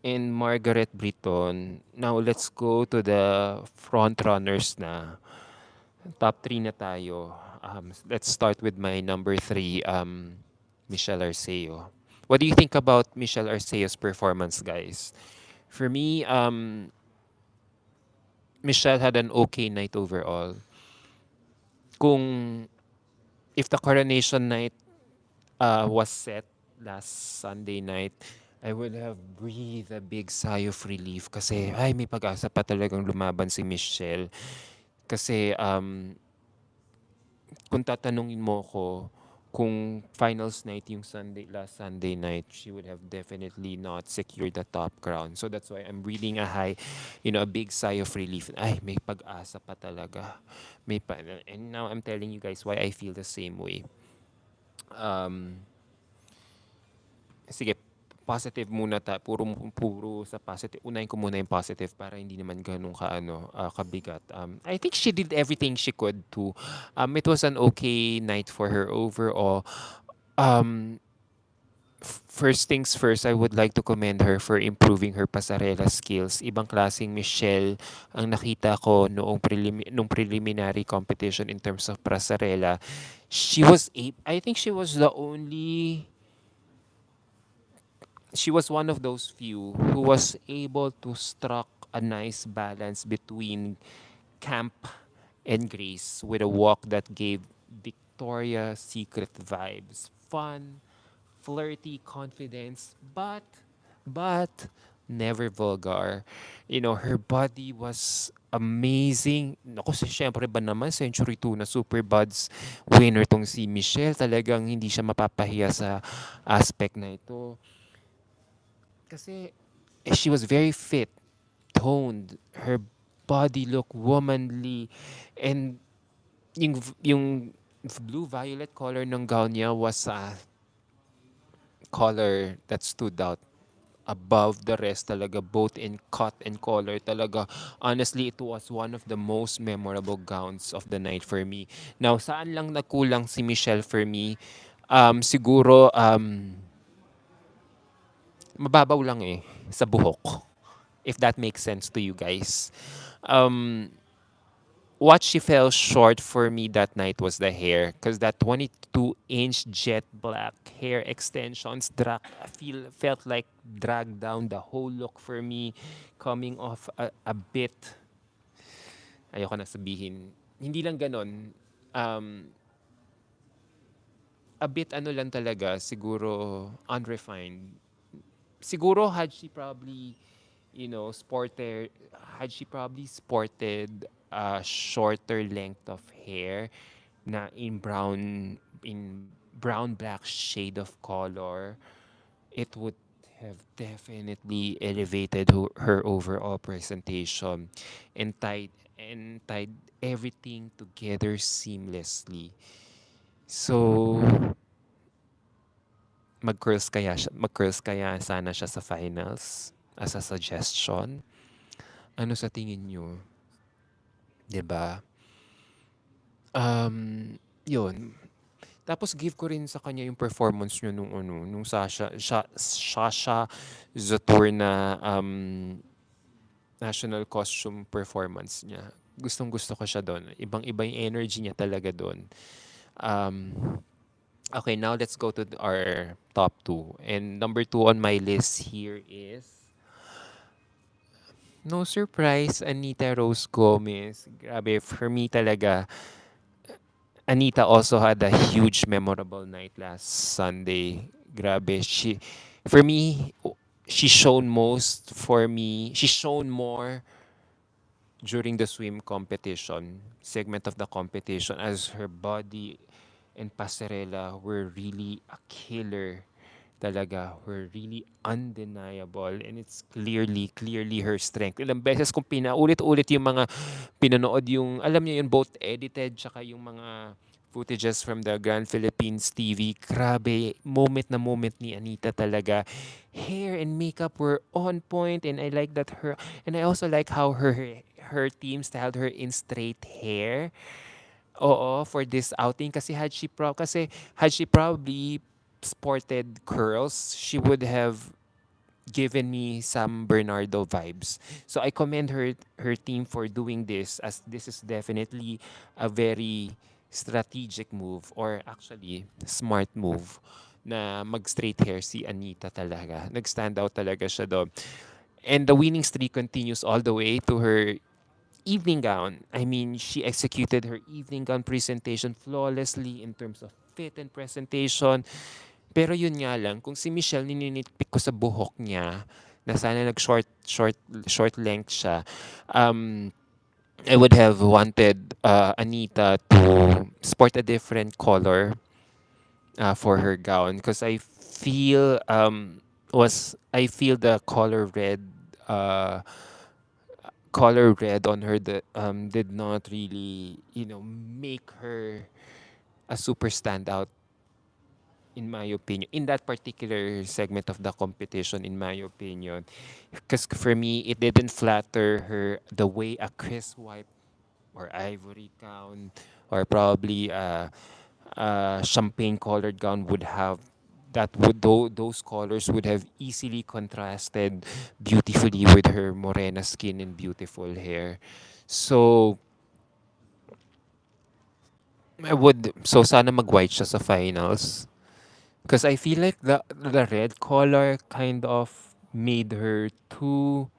and Margaret Britton, now let's go to the front runners na. Top 3 na tayo. Let's start with my number 3, Michelle Arceo. What do you think about Michelle Arceo's performance, guys? For me, Michelle had an okay night overall. Kung if the coronation night was set last Sunday night, I would have breathed a big sigh of relief kasi ay may pag-asa pa talagang lumaban si Michelle. Kasi kung tatanungin mo ko kung finals night yung last Sunday night, she would have definitely not secured the top crown. So that's why I'm breathing a big sigh of relief. Ay, may pag-asa pa talaga. And now I'm telling you guys why I feel the same way. Um, Sige, positive muna puro sa positive. Unahin ko muna yung positive para hindi naman ganun kabigat. I think she did everything she could to. It was an okay night for her overall. Um, First things first, I would like to commend her for improving her pasarela skills. Ibang klaseng Michelle ang nakita ko nung preliminary competition in terms of pasarela. I think she was one of those few who was able to struck a nice balance between camp and grace with a walk that gave Victoria's Secret vibes. Fun, flirty confidence, but never vulgar. Her body was amazing. Naku, syempre ba naman, Century 2 na Super Buds winner tong si Michelle. Talagang hindi siya mapapahiya sa aspect na ito. Kasi she was very fit, toned. Her body looked womanly. And yung blue-violet color ng gown niya was a color that stood out above the rest talaga, both in cut and color talaga. Honestly, it was one of the most memorable gowns of the night for me. Now, saan lang nagkulang si Michelle for me? Siguro, mababaw lang sa buhok. if that makes sense to you guys. Um, what she fell short for me that night was the hair, because that 22-inch jet black hair extensions felt like dragged down the whole look for me, coming off a bit, ayoko na sabihin, hindi lang ganon, um, a bit ano lang talaga, siguro unrefined. Siguro had she probably sported a shorter length of hair na in brown black shade of color, it would have definitely elevated her overall presentation and tied everything together seamlessly. So, mag-curls kaya sana siya sa finals as a suggestion. Ano sa tingin nyo? 'Di ba? Yun. Tapos give ko rin sa kanya yung performance niya nung Sasha Zatur na national costume performance niya. Gustong-gusto ko siya doon. Ibang-iba yung energy niya talaga doon. Um, okay, now let's go to our top two. And number two on my list here is, no surprise, Anita Rose Gomez. Grabe, for me talaga, Anita also had a huge memorable night last Sunday. Grabe, for me, she shown most for me. She shown more during the swim competition, segment of the competition, as her body and passerella were really a killer talaga, were really undeniable, and it's clearly her strength. Ilang beses kong pinaulit-ulit yung mga pinanood, yung alam niyo yun, both edited tsaka yung mga footages from the Grand Philippines TV. Grabe, moment na moment ni Anita talaga. Hair and makeup were on point, and I like that her, and I also like how her team styled her in straight hair. Oo, for this outing, kasi had she probably sported curls, she would have given me some Bernardo vibes. So I commend her team for doing this, as this is definitely a very strategic move, or actually smart move, na mag-straight hair si Anita talaga. Nag-stand out talaga siya doon. And the winning streak continues all the way to her evening gown. I mean, she executed her evening gown presentation flawlessly in terms of fit and presentation. Pero yun nga lang, kung si Michelle nininitpick ko sa buhok niya, na sana short length siya, um, I would have wanted Anita to sport a different color for her gown, because I feel the uh, color red on her that did not really, make her a super standout, in my opinion, in that particular segment of the competition, in my opinion. Because for me, it didn't flatter her the way a crisp white or ivory gown, or probably a champagne colored gown would have. Those colors would have easily contrasted beautifully with her morena skin and beautiful hair. So sana mag-white siya sa finals. Because I feel like the red color kind of made her too...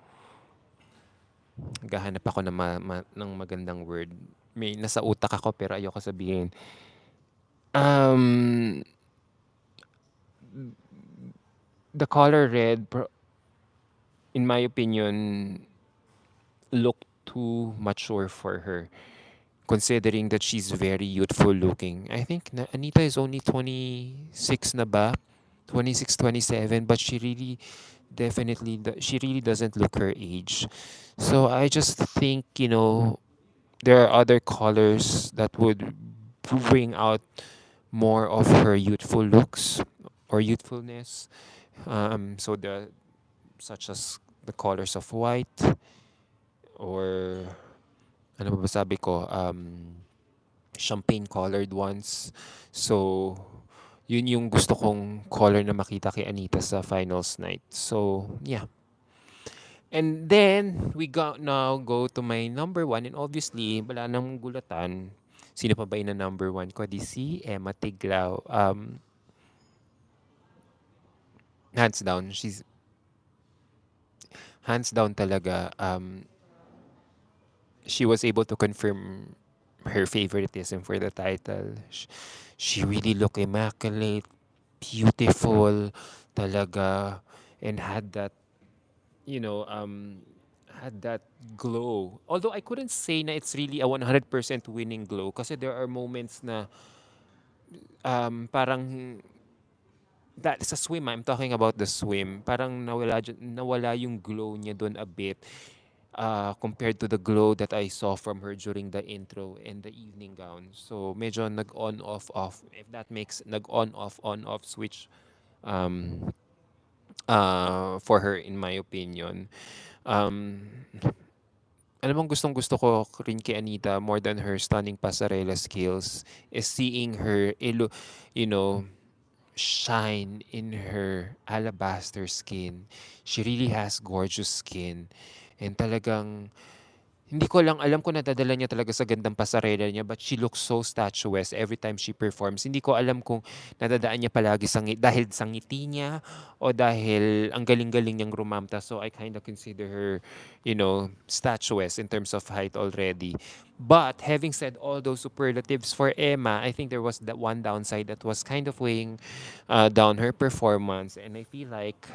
Gahanap ako ng magandang word. May nasa utak ako pero ayoko sabihin. Um, the color red, in my opinion, looked too mature for her, considering that she's very youthful looking. I think Anita is only 26 na ba? 26, 27, but she really doesn't look her age. So I just think, there are other colors that would bring out more of her youthful looks or youthfulness. So such as the colors of white, or ano ba sabi ko, champagne colored ones. So yun yung gusto kong color na makita kay Anita sa finals night. So yeah. And then, we now go to my number one. And obviously, wala nang gulatan. Sino pa ba yung na number one ko? Di si Emma Tiglao. Hands down, she's hands down talaga. She was able to confirm her favoritism for the title. She really looked immaculate, beautiful, talaga, and you know, um, had that glow. Although I couldn't say na it's really a 100% winning glow kasi there are moments na parang that sa swim, I'm talking about the swim. Parang nawala yung glow niya doon a bit compared to the glow that I saw from her during the intro and the evening gown. So medyo nag-on off off, if that makes nag-on off switch um for her in my opinion. Um alam mong gustong gusto ko rin kay Anita more than her stunning pasarela skills is seeing her you know shine in her alabaster skin. She really has gorgeous skin. And talagang hindi ko lang alam kung nadadala niya talaga sa gandang pasarela niya, but she looks so statuesque every time she performs. Hindi ko alam kung nadadaan niya palagi dahil sa ngiti niya o dahil ang galing-galing niyang rumamta. So I kind of consider her, statuesque in terms of height already. But having said all those superlatives for Emma, I think there was that one downside that was kind of weighing down her performance. And I feel like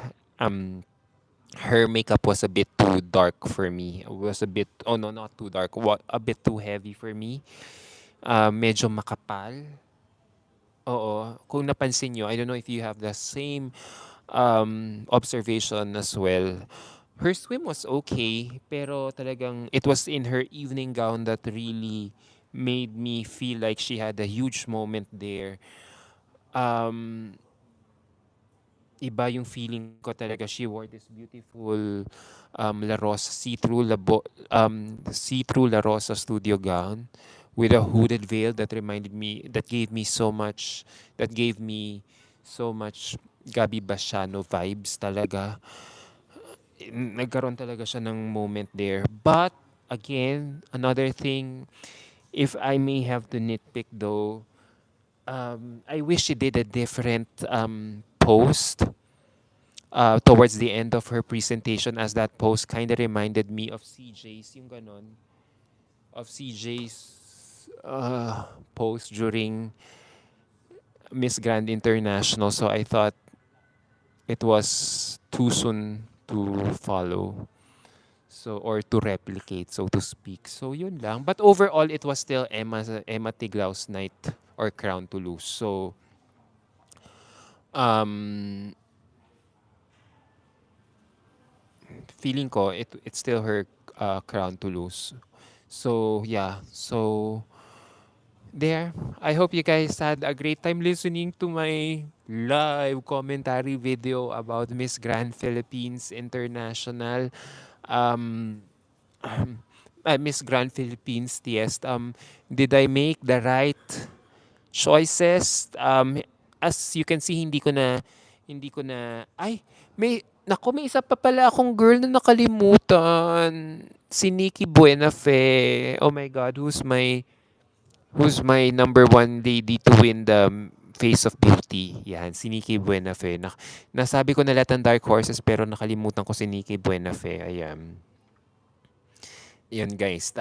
her makeup was a bit too dark for me. It was a bit, oh no, not too dark, a bit too heavy for me. Medyo makapal. Oo, kung napansin nyo, I don't know if you have the same observation as well. Her swim was okay, pero talagang it was in her evening gown that really made me feel like she had a huge moment there. Um, Iba yung feeling ko talaga. She wore this beautiful La Rosa see-through La Rosa studio gown with a hooded veil that gave me so much Gabi Bashano vibes talaga. Nagkaroon talaga siya ng moment there. But again, another thing, if I may have to nitpick though, I wish she did a different post towards the end of her presentation, as that post kind of reminded me of CJ's, yung ganon, of CJ's post during Miss Grand International. So I thought it was too soon to follow. So, or to replicate, so to speak. So, yun lang. But overall, it was still Emma Tiglau's night or crown to lose. So, um, feeling ko it's still her crown to lose. So yeah, so there. I hope you guys had a great time listening to my live commentary video about Miss Grand Philippines International. Um, Miss Grand Philippines, yes. Did I make the right choices? As you can see, may isa pa pala akong girl na nakalimutan. Si Nikki Buenafe. Oh my God, who's my number one lady to win the Face of Beauty? Yan, si Nikki Buenafe. Nasabi ko na lahat ng Dark Horses pero nakalimutan ko si Nikki Buenafe. Ayan. Yun guys,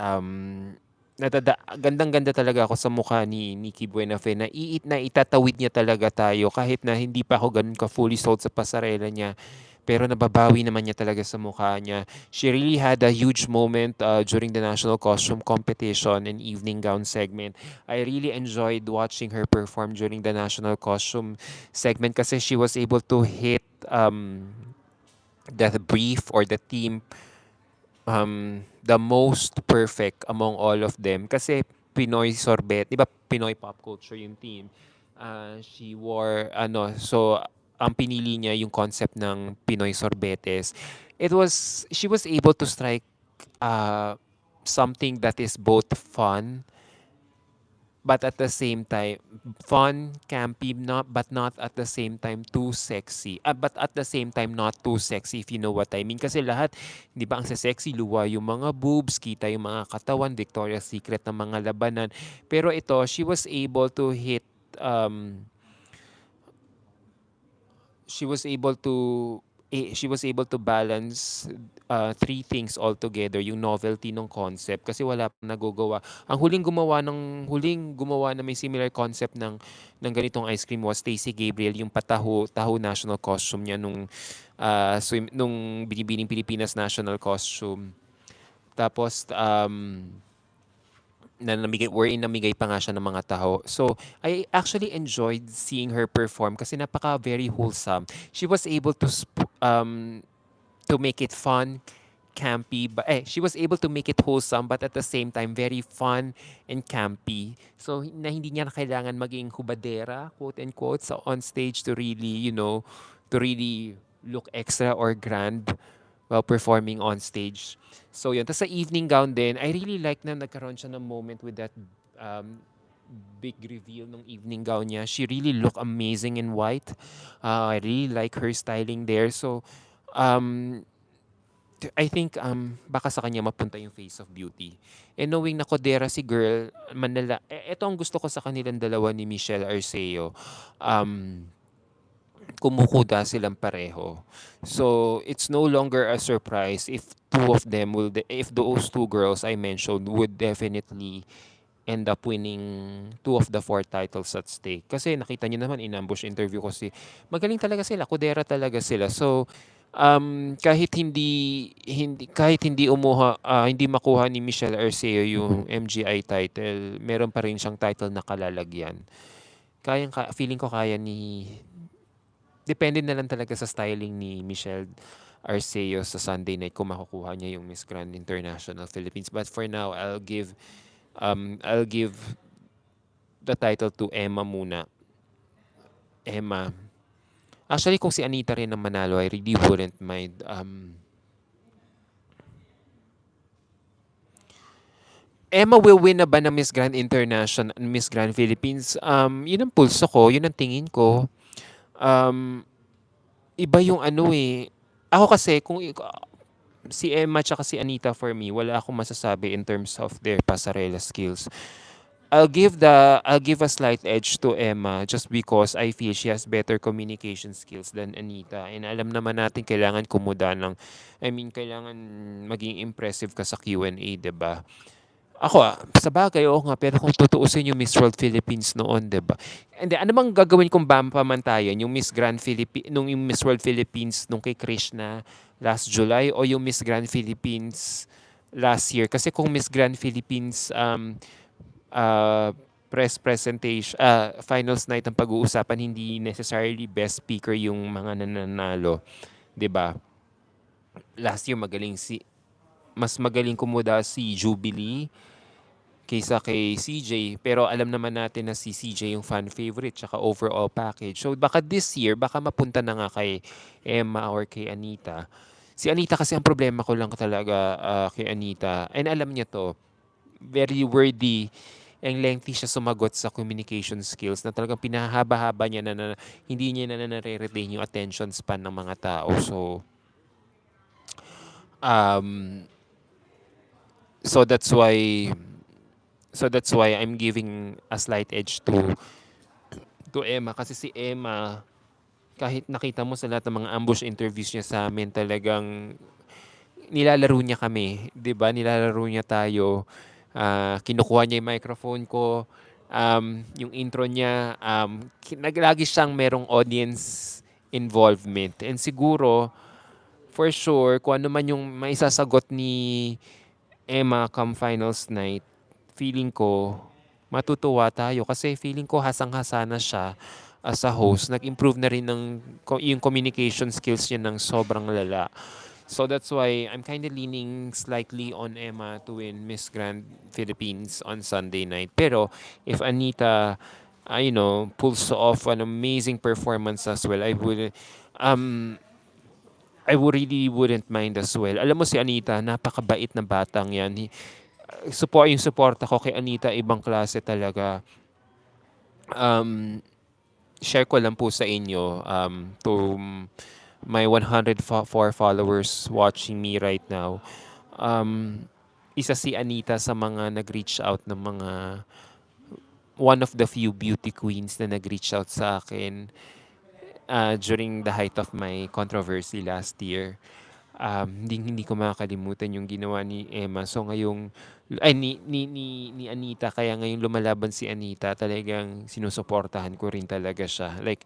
gandang-ganda talaga ako sa mukha ni Nikki Buenafe na itatawid niya talaga tayo kahit na hindi pa ako ganun ka fully sold sa pasarela niya. Pero nababawi naman niya talaga sa mukha niya. She really had a huge moment during the National Costume Competition and Evening Gown segment. I really enjoyed watching her perform during the National Costume segment kasi she was able to hit the brief or the theme the most perfect among all of them. Kasi Pinoy sorbet, di ba Pinoy pop culture yung team. She wore, so ang pinili niya yung concept ng Pinoy sorbetes. She was able to strike uh, something that is both fun but at the same time fun, campy, not but not at the same time too sexy. But at the same time not too sexy if you know what I mean. Kasi lahat, 'di ba, ang sexy luwa yung mga boobs, kita yung mga katawan, Victoria's Secret ng mga labanan. Pero ito, um she was able to she was able to balance three things all together, yung novelty ng concept kasi wala pang nagagawa. Ang huling gumawa na may similar concept ng ganitong ice cream was Stacey Gabriel, yung taho national costume niya nung Binibining Pilipinas national costume. Tapos na namigay wherein namigay pa nga siya ng mga taho. So, I actually enjoyed seeing her perform kasi napaka very wholesome. She was able to make it fun, campy, but she was able to make it wholesome but at the same time very fun and campy. So, na hindi niya na kailangan maging hubadera, quote and quote, sa on stage to really, to really look extra or grand while performing on stage. So yun. Tapos sa evening gown din, I really like na nagkaroon siya ng moment with that um, big reveal ng evening gown niya. She really looked amazing in white. I really like her styling there. So, um, I think baka sa kanya mapunta yung face of beauty. And knowing na kodera si girl, ito ang gusto ko sa kanilang dalawa ni Michelle Arceo. Um, Kumukuda silang pareho. So, it's no longer a surprise if if those two girls I mentioned would definitely end up winning two of the four titles at stake. Kasi nakita niyo naman, in ambush interview ko magaling talaga sila, kudera talaga sila. So, kahit hindi makuha ni Michelle Arceo yung MGI title, meron pa rin siyang title na kalalagyan. Feeling ko kaya ni depende na lang talaga sa styling ni Michelle Arceo sa Sunday night kung makukuha niya yung Miss Grand International Philippines. But for now, I'll give the title to Emma muna. Emma. Actually, kung si Anita rin ang manalo, I really wouldn't mind. Emma will win na ba ng Miss Grand International, Miss Grand Philippines? Yun ang pulso ko, yun ang tingin ko. Um, Iba yung ano eh. Ako kasi, si Emma tsaka si Anita for me, wala akong masasabi in terms of their pasarela skills. I'll give a slight edge to Emma just because I feel she has better communication skills than Anita. And alam naman natin kailangan kailangan maging impressive ka sa Q&A, 'di ba? Ako sa bagay, oo nga, pero kung tutuusin yung Miss World Philippines noon, 'di ba? And ano bang gagawin kung pamantayan yung yung Miss World Philippines nung kay Krishna last July o yung Miss Grand Philippines last year? Kasi kung Miss Grand Philippines uh, press presentation, finals night ang pag-uusapan, hindi necessarily best speaker yung mga nananalo, 'di ba? Last year mas magaling kumuda si Jubilee kaysa kay CJ. Pero alam naman natin na si CJ yung fan favorite tsaka overall package. So baka this year, baka mapunta na nga kay Emma or kay Anita. Si Anita kasi ang problema ko lang talaga kay Anita. And alam niya to, very wordy and lengthy siya sumagot sa communication skills na talagang pinahaba-haba niya hindi niya na nare-retain yung attention span ng mga tao. Um, so that's why I'm giving a slight edge to Emma kasi si Emma kahit nakita mo sa lahat ng mga ambush interviews niya sa amin talagang nilalaro niya kami, 'di ba? Nilalaro niya tayo. Kinukuha niya yung microphone ko. Yung intro niya, naglagi siyang merong audience involvement. And siguro, for sure, kung ano man yung maisasagot ni Emma come finals night, feeling ko matutuwa tayo kasi feeling ko hasang-hasa na siya as a host. Nag-improve na rin yung communication skills niya ng sobrang lala. So that's why I'm kind of leaning slightly on Emma to win Miss Grand Philippines on Sunday night. Pero if Anita, pulls off an amazing performance as well, um, I would really wouldn't mind as well. Alam mo si Anita, napakabait na batang yan. yung suporta ko kay Anita ibang klase talaga. Um, Share ko lang po sa inyo to my 104 followers watching me right now. Um, Isa si Anita sa mga nag-reach out ng mga one of the few beauty queens na nag-reach out sa akin during the height of my controversy last year. Hindi ko makakalimutan yung ginawa ni Emma. So ngayong ay ni Anita, kaya ngayong lumalaban si Anita, talagang sinusuportahan ko rin talaga siya. Like,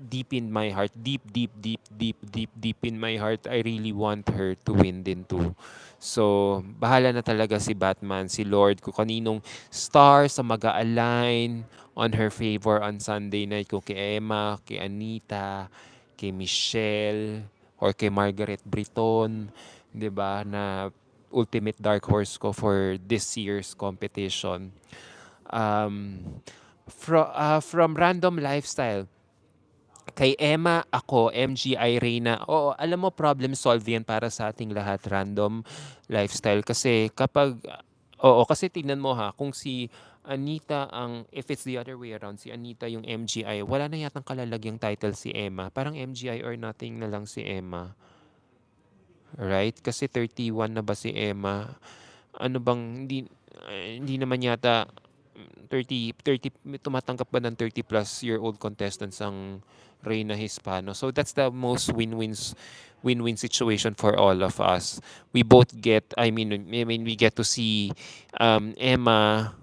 deep in my heart, deep in my heart, I really want her to win din too. So, bahala na talaga si Batman, si Lord, kung kaninong stars sa mag-align on her favor on Sunday night, kung kay Emma, kay Anita, kay Michelle, or kay Margaret Britton, 'di ba, na ultimate dark horse ko for this year's competition. Um, from Random Lifestyle, kay Emma, ako, MGI, Reyna. Oo, alam mo, problem solve yan para sa ating lahat, Random Lifestyle. Kasi kasi tingnan mo ha, kung si Anita if it's the other way around, si Anita yung MGI, wala na yatang kalalagyang title si Emma. Parang MGI or nothing na lang si Emma. Right? Kasi 31 na ba si Emma? Ano bang, hindi naman yata 30 tumatanggap ba ng 30 plus year old contestants ang Reyna Hispano. So that's the most win-win situation for all of us. We both get, we get to see Emma,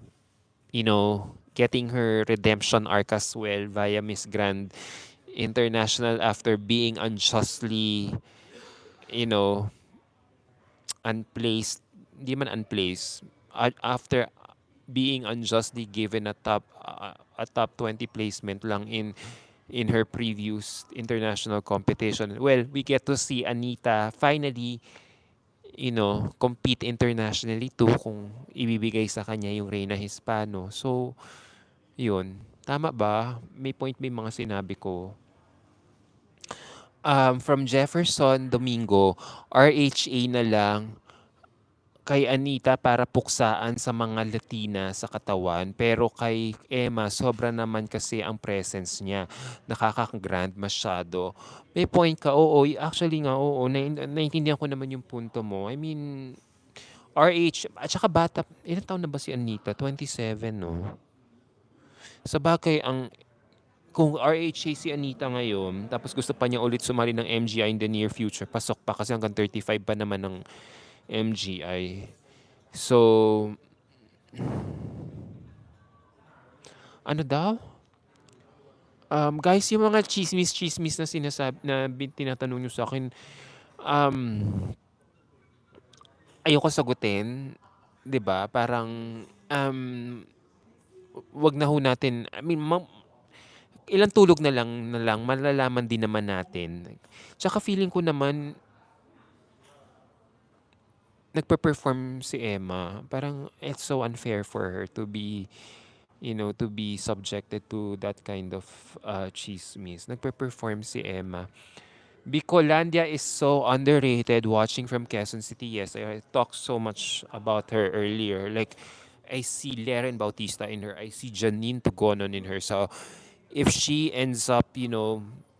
getting her redemption arc as well via Miss Grand International after being unjustly, you know, unplaced, hindi man unplaced, after being unjustly given a top 20 placement lang in her previous international competition. Well, we get to see Anita finally, compete internationally too kung ibibigay sa kanya yung Reyna Hispano. So, yun. Tama ba? May point may mga sinabi ko. From Jefferson Domingo, RHA na lang kay Anita para puksaan sa mga Latina sa katawan, pero kay Emma sobra naman kasi ang presence niya. Nakaka-grand masyado. May point ka, oo. Actually nga, oo. Naintindihan ko naman yung punto mo. I mean, RH, at saka bata, ilang taon na ba si Anita? 27, no? Sa bagay, kung RHA si Anita ngayon, tapos gusto pa niya ulit sumali ng MGI in the near future, pasok pa kasi hanggang 35 pa naman ng MGI. So, ano daw? Guys, yung mga chismis na tinatanong nyo sa akin, um, ayoko sagutin. 'Di ba? Parang, um, wag na ho natin, ilang tulog na lang, malalaman din naman natin. Tsaka feeling ko naman, nagpe-perform si Emma. Parang it's so unfair for her to be subjected to that kind of chismis. Nagpe-perform si Emma. Bicolandia is so underrated. Watching from Quezon City, yes, I talked so much about her earlier. Like, I see Leren Bautista in her. I see Janine Tugonon in her. So, if she ends up,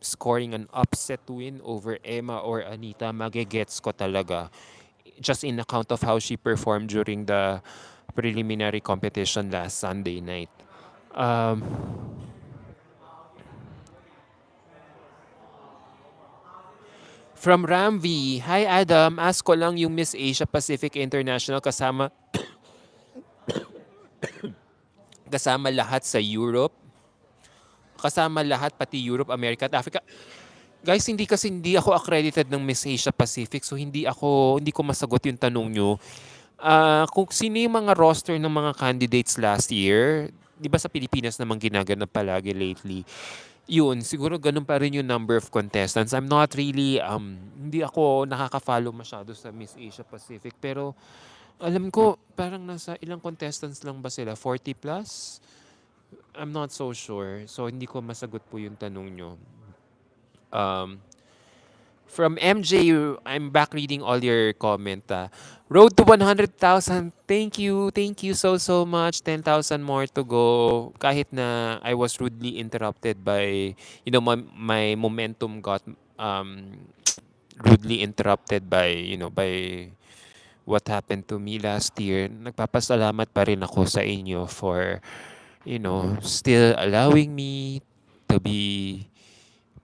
scoring an upset win over Emma or Anita, magigets ko talaga. Just in account of how she performed during the preliminary competition last Sunday night. Um, from Ramvi, hi Adam, ask ko lang yung Miss Asia Pacific International kasama lahat sa Europe, kasama lahat pati Europe, America at Africa. Guys, hindi ako accredited ng Miss Asia Pacific, so hindi ko masagot yung tanong nyo. Kung sino yung mga roster ng mga candidates last year, 'di ba sa Pilipinas naman ginaganap palagi lately? Yun, siguro ganun pa rin yung number of contestants. I'm not really, hindi ako nakaka-follow masyado sa Miss Asia Pacific. Pero alam ko, parang nasa ilang contestants lang ba sila? 40 plus? I'm not so sure. So, hindi ko masagot po yung tanong nyo. Um, From MJ, I'm back reading all your comment. Road to 100,000. Thank you so much. 10,000 more to go. Kahit na I was rudely interrupted by, my momentum got rudely interrupted by, by what happened to me last year. Nagpapasalamat pa rin ako sa inyo for, still allowing me to be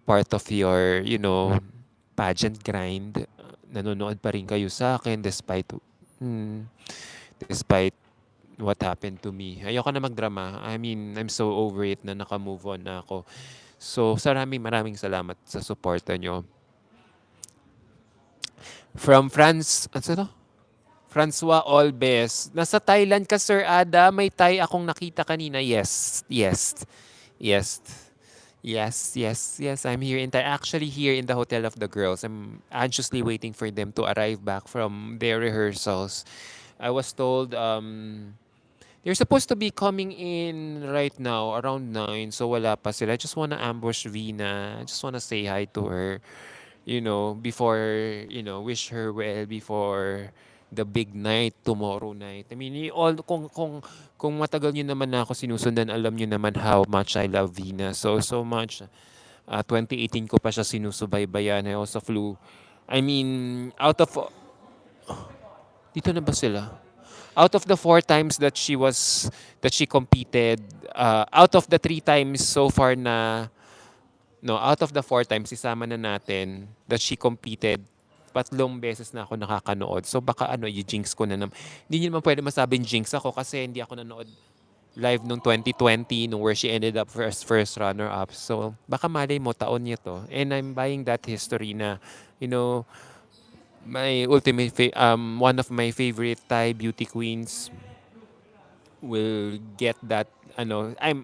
part of your, pageant grind. Nanonood pa rin kayo sa akin despite what happened to me. Ayoko na magdrama. I mean, I'm so over it na naka-move on na ako. So, maraming salamat sa suporta nyo. From France, ano to? Francois Olbes. Nasa Thailand ka, Sir Ada. May Thai akong nakita kanina. Yes. Yes. Yes. Yes. I'm here actually here in the Hotel of the Girls. I'm anxiously waiting for them to arrive back from their rehearsals. I was told they're supposed to be coming in right now around 9, so wala pa sila. I just wanna ambush Vina. I just wanna say hi to her, before, wish her well before the big night tomorrow night. I mean, all kung matagal niyo naman na ako sinusundan, alam niyo naman how much I love Vina. So much. 2018 ko pa siya sinusubaybayan. I also flew. I mean, dito na ba sila? Out of the four times that she competed, out of the three times so far na, no, out of the four times, isama na natin that she competed, tatlong beses na ako nakakanood. So baka i-jinx ko na naman. Hindi niyo naman pwede masabing jinx ako kasi hindi ako nanood live nung 2020 nung where she ended up first runner-up. So baka malay mo, taon niya to. And I'm buying that history na, you know, one of my favorite Thai beauty queens will get that, I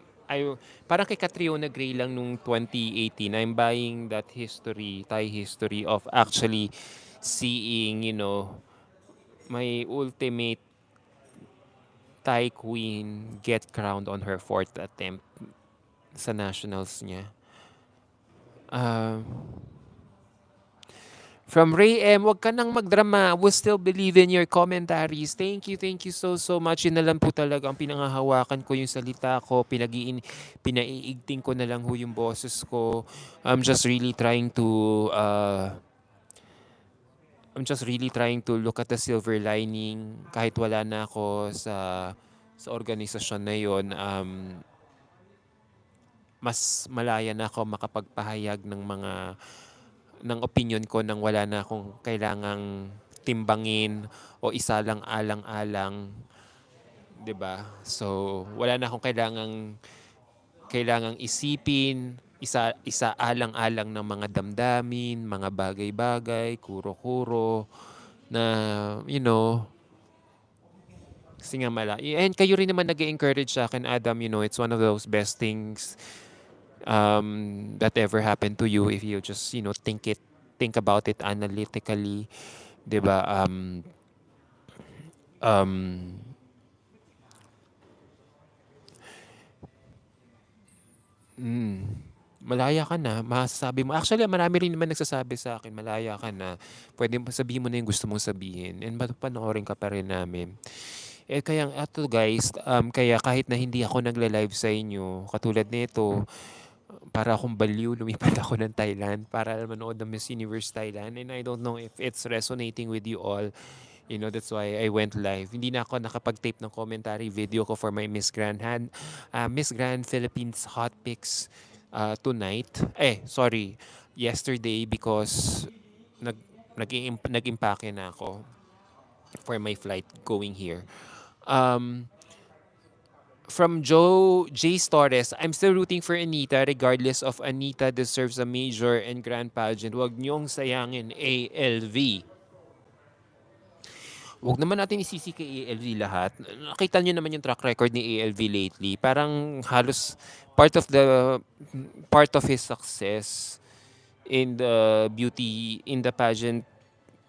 parang kay Catriona Gray lang nung 2018. I'm buying that history, Thai history of actually seeing, my ultimate Thai queen get crowned on her fourth attempt sa nationals niya. Um, From Ray M, wag ka nang magdrama. We'll still believe in your commentaries. Thank you so much. Yun na lang po talaga ang pinangahawakan ko yung salita ko. Pinaiigting ko na lang ho yung boses ko. I'm just really trying to, look at the silver lining. Kahit wala na ako sa organisasyon na yon, mas malaya na ako makapagpahayag ng opinion ko nang wala na akong kailangang timbangin o isa lang alang-alang, 'di ba? So, wala na akong kailangang isipin, isa alang-alang ng mga damdamin, mga bagay-bagay, kuro-kuro na, kasi nga and kayo rin naman nag-encourage sa akin, Adam, it's one of those best things that ever happened to you if you just, think about it analytically, 'di ba? Um, mm, Malaya ka na, masasabi mo. Actually, marami rin naman nagsasabi sa akin, malaya ka na. Pwede mo sabihin mo na yung gusto mong sabihin. And panoorin ka pa rin namin. Kaya ato guys, kaya kahit na hindi ako nagla-live sa inyo, katulad nito, para akong baliw, lumipat ako ng Thailand para manood ng Miss Universe Thailand. And I don't know if it's resonating with you all. That's why I went live. Hindi na ako nakapag-tape ng commentary video ko for my Miss Grand Philippines Hot Picks tonight. Sorry, yesterday because nag nag-impake na ako for my flight going here. Um, From Joe J. Torres, I'm still rooting for Anita regardless of Anita deserves a major and grand pageant. Huwag niyong sayangin, ALV. Huwag naman natin isisi kay ALV lahat. Nakita niyo naman yung track record ni ALV lately. Parang halos part of the part of his success in the pageant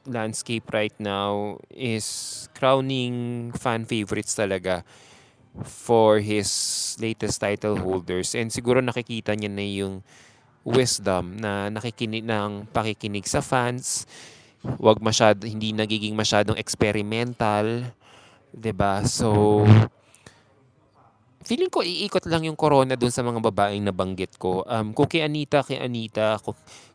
landscape right now is crowning fan favorites talaga for his latest title holders. And siguro nakikita niya na yung wisdom na nakikinig ng pakikinig sa fans, hindi nagiging masyadong experimental, 'di ba? So, feeling ko iikot lang yung corona dun sa mga babaeng nabanggit ko. Kung kay Anita,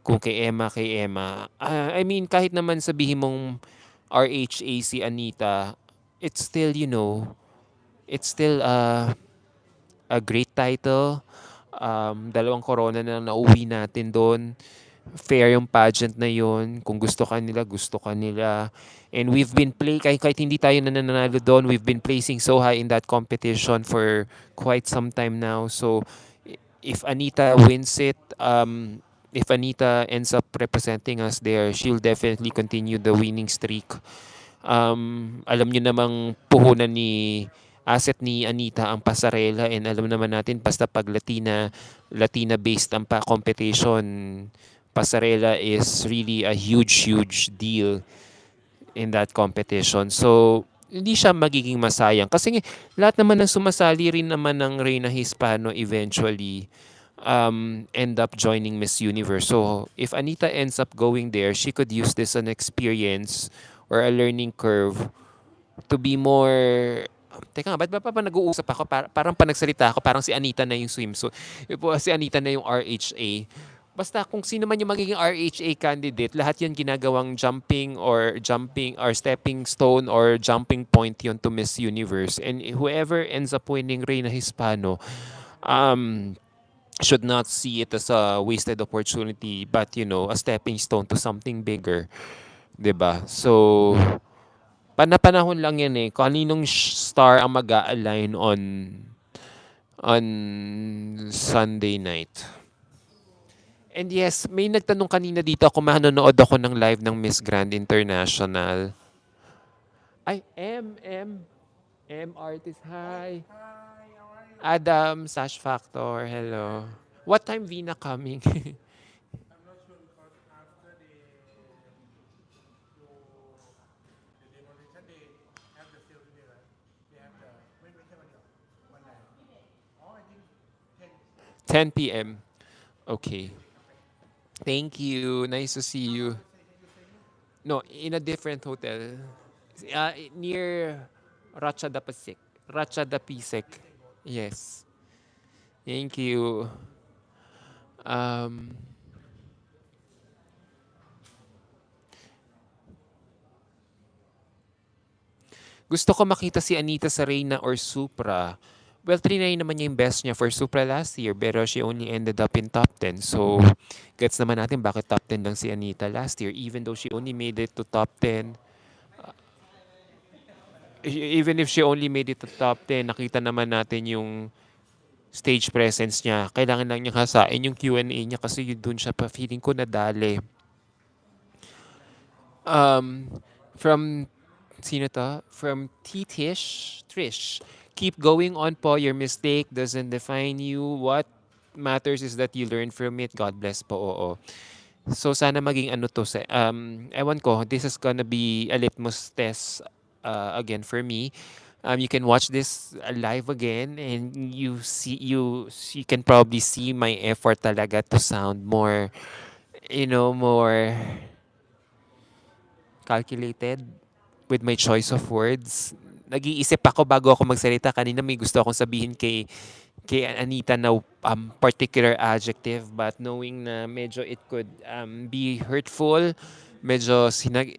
kung kay Emma. I mean, kahit naman sabihin mong RHA si Anita, it's still, it's still a great title. Dalawang corona na nauwi natin doon. Fair yung pageant na yun. Kung gusto ka nila, gusto ka nila. And we've been kahit hindi tayo nananalo doon, we've been placing so high in that competition for quite some time now. So, if Anita wins it, if Anita ends up representing us there, she'll definitely continue the winning streak. Alam nyo namang puhunan asset ni Anita ang pasarela, and alam naman natin basta pag Latina based ang competition, pasarela is really a huge deal in that competition. So, hindi siya magiging masayang. Kasi lahat naman ng sumasali rin naman ng Reyna Hispano eventually end up joining Miss Universe. So, if Anita ends up going there, she could use this as an experience or a learning curve to be more. Teka nga, ba't ba pa nag-uusap ako? Parang pa nagsalita ako, parang si Anita na yung swimsuit. Si Anita na yung RHA. Basta kung sino man yung magiging RHA candidate, lahat yan ginagawang jumping or stepping stone or jumping point yon to Miss Universe. And whoever ends up winning Reyna Hispano um, should not see it as a wasted opportunity, but a stepping stone to something bigger. 'Di ba? So, panapanahon lang yan eh. Kaninong star ang mag-a-align on Sunday night. And yes, may nagtanong kanina dito ako, manonood ako ng live ng Miss Grand International. Ay, M Artist, hi. Adam, Sash Factor, hello. What time Vina coming? Ten p.m. Okay. Thank you. Nice to see you. No, in a different hotel. Near Racha da Pasig. Racha da Pisek. Yes. Thank you. Um, Gusto ko makita si Anita sa Reyna or Supra. Well, trinay naman niya yung best niya for Supra last year, pero she only ended up in top 10. So, gets naman natin bakit top 10 lang si Anita last year, even though she only made it to top 10. Even if she only made it to top 10, nakita naman natin yung stage presence niya. Kailangan lang niya hasain yung Q&A niya kasi yun dun siya pa feeling ko nadali. Um, from Sino to? From Trish. Keep going on po. Your mistake doesn't define you. What matters is that you learn from it. God bless po. Oo. So sana maging ano to sa ewan ko, this is gonna be a litmus test again for me. You can watch this live again, and you can probably see my effort talaga to sound more, more calculated with my choice of words. Nag-iisip ako bago ako magsalita. Kanina may gusto akong sabihin kay Anita na particular adjective, but knowing na medyo it could be hurtful, medyo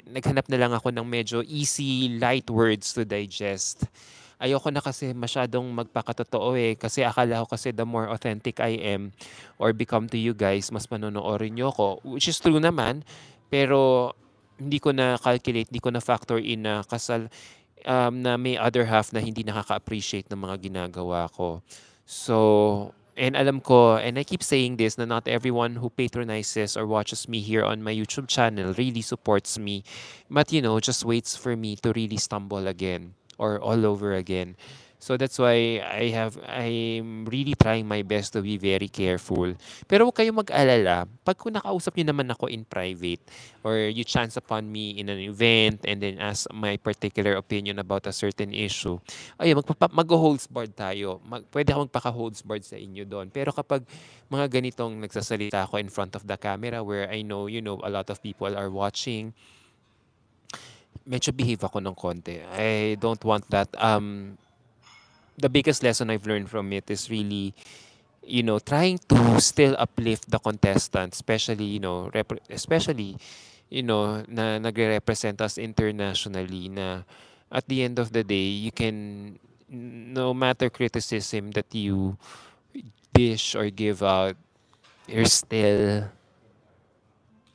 naghanap na lang ako ng medyo easy, light words to digest. Ayoko na kasi masyadong magpakatotoo eh. Kasi akala ko kasi the more authentic I am or become to you guys, mas manonoorin nyo ako. Which is true naman. Pero hindi ko na calculate, hindi ko na factor in na na may other half na hindi nakaka-appreciate ng mga ginagawa ko. So, and alam ko, and I keep saying this, na not everyone who patronizes or watches me here on my YouTube channel really supports me. But just waits for me to really stumble again or all over again. So that's why I'm really trying my best to be very careful. Pero huwag kayong mag-alala. Pag kung nakausap niyo naman ako in private or you chance upon me in an event and then ask my particular opinion about a certain issue, ayun, mag-holds board tayo. Pwede ako magpaka-holds board sa inyo doon. Pero kapag mga ganitong nagsasalita ako in front of the camera where I know, a lot of people are watching, medyo behave ako ng konti. I don't want that. The biggest lesson I've learned from it is really, trying to still uplift the contestants, especially, especially, na nagre-represent us internationally na at the end of the day, you can, no matter criticism that you dish or give out, you're still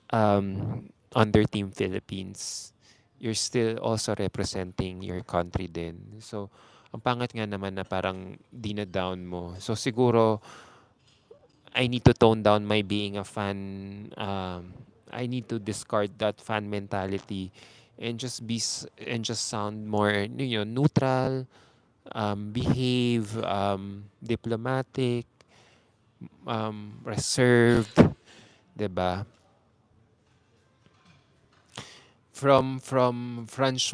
under Team Philippines. You're still also representing your country din. So, ang pangit nga naman na parang dina-down mo. So, siguro, I need to tone down my being a fan. I need to discard that fan mentality and and just sound more, neutral, behave, diplomatic, reserved, 'di ba? From Francis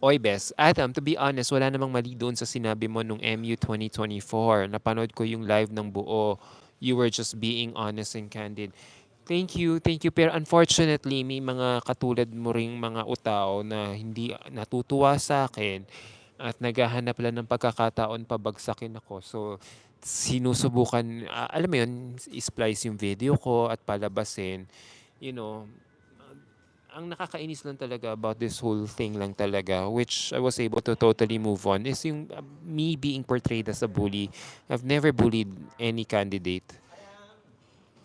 Oybes. Adam, to be honest, wala namang mali doon sa sinabi mo nung MU 2024. Napanood ko yung live ng buo. You were just being honest and candid. Thank you. Pero unfortunately, may mga katulad mo ring mga utaw na hindi natutuwa sa akin at naghahanap lang ng pagkakataon pabagsakin ako. So, sinusubukan, alam mo yun, splice yung video ko at palabasin. You know, ang nakakainis lang talaga about this whole thing lang talaga, which I was able to totally move on, is yung me being portrayed as a bully. I've never bullied any candidate. Ayan,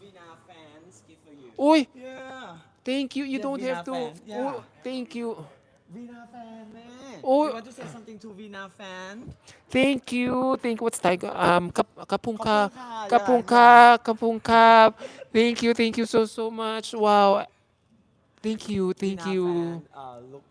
Vina fans, gift for you. Uy! Yeah. Thank you. You Yeah, don't have Vina to. fan. Oh, Yeah. thank you. Vina fan, man. You Oh, want to say something to Vina fan? thank you. Thank you. What's Tiger? Kapungka. Kapungka. Yeah, yeah. Kapungka. Kapungka. Thank you so much. Wow. Thank Vina you. fan, look,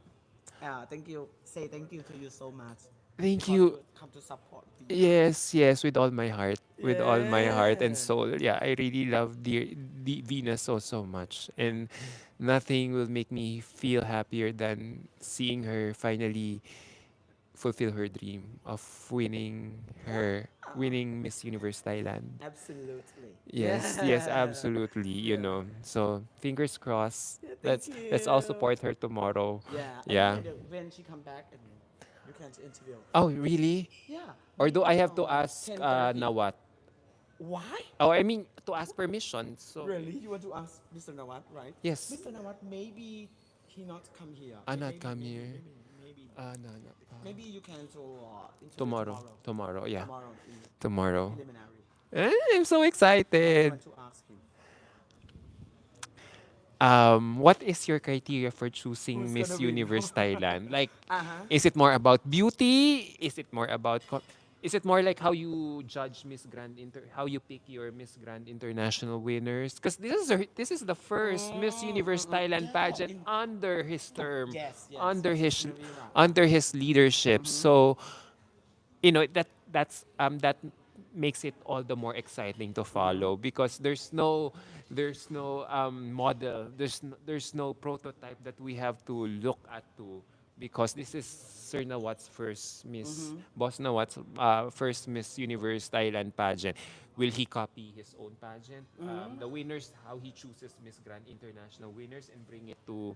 thank you. Say thank you to you so much Thank because you. you come to support Vina. Yes, with all my heart. With all my heart and Yeah. soul. Yeah, I really love Vina so much. And nothing will make me feel happier than seeing her finally fulfill her dream of winning Miss Universe Thailand. Absolutely. Yes, Yeah. absolutely, Yeah. So, fingers crossed. Yeah, thank Let's all you. support her tomorrow. Yeah, Yeah. and when she come back, and you can interview. Oh, really? Yeah, Or do I maybe have to on ask 10:30. Nawat? Why? Oh, I mean to ask permission. So, Really? You want to ask Mr. Nawat, right? yes. Mr. Nawat, maybe he not come here. Not Maybe, come maybe, here. maybe, maybe. No, no. Maybe you can to interview Tomorrow. tomorrow. Tomorrow, yeah. Tomorrow in Tomorrow. preliminary. I'm so What do you excited. want to ask him? What is your criteria for choosing Who's Miss gonna win? Universe Thailand? Like, Uh-huh. is it more about beauty? Is it more like how you judge how you pick your Miss Grand International winners? Because this is the first Miss Universe Thailand Yeah, pageant in, under his term, yes, yes. under his You're really right. under his leadership. So, that makes it all the more exciting to follow because there's no model, there's no prototype that we have to look at to, because this is Sir Nawat's first Miss Boss Nawat's first Miss Universe Thailand pageant. Will he copy his own pageant? The winners, how he chooses Miss Grand International winners and bring it to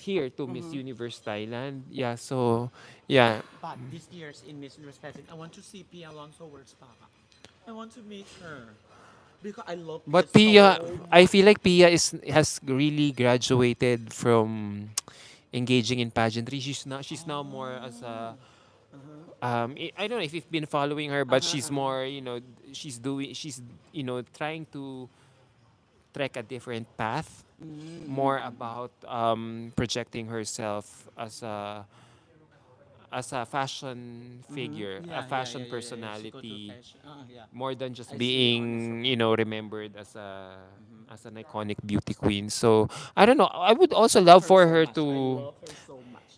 here to Miss Universe Thailand. Yeah, so yeah. But this year's in Miss Universe pageant, I want to see Pia Alonso Works Papa. I want to meet her because I love Pia But Pia, so I much. feel like Pia has really graduated from engaging in pageantry. She's now more as a I don't know if you've been following her, but she's more, she's trying to trek a different path, more about projecting herself as a fashion figure, a fashion Yeah. She go to personality, fashion. Yeah. more than just I see it on being, Instagram. remembered as an iconic beauty queen. So I don't know. I would also Love love her for so her much. I to. love her so much.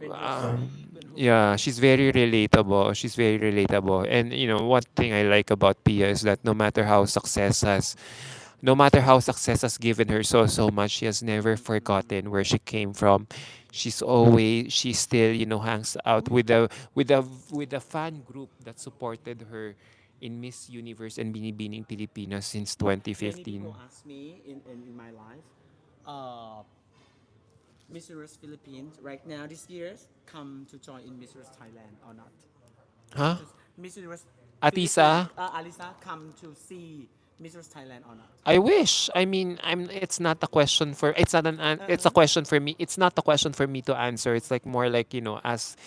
เป็นคนสวีท Um, เป็นคนแบบ yeah, she's very relatable. She's very relatable. And one thing I like about Pia is that no matter how success has given her so much, she has never forgotten where she came from. She still, hangs out Uy, with the fan group that supported her in Miss Universe and Binibining Pilipinas since many 2015. people ask me in my life, uh, Miss Universe Philippines right now this year come to join in Miss Universe Thailand or not? Come Huh? to Miss Universe Philippines. Atisa? Alisa, come to see Miss Universe Thailand or not? I wish. I mean, it's not a question for it's not it's a question for me. It's not a question for me to answer. It's like more like, as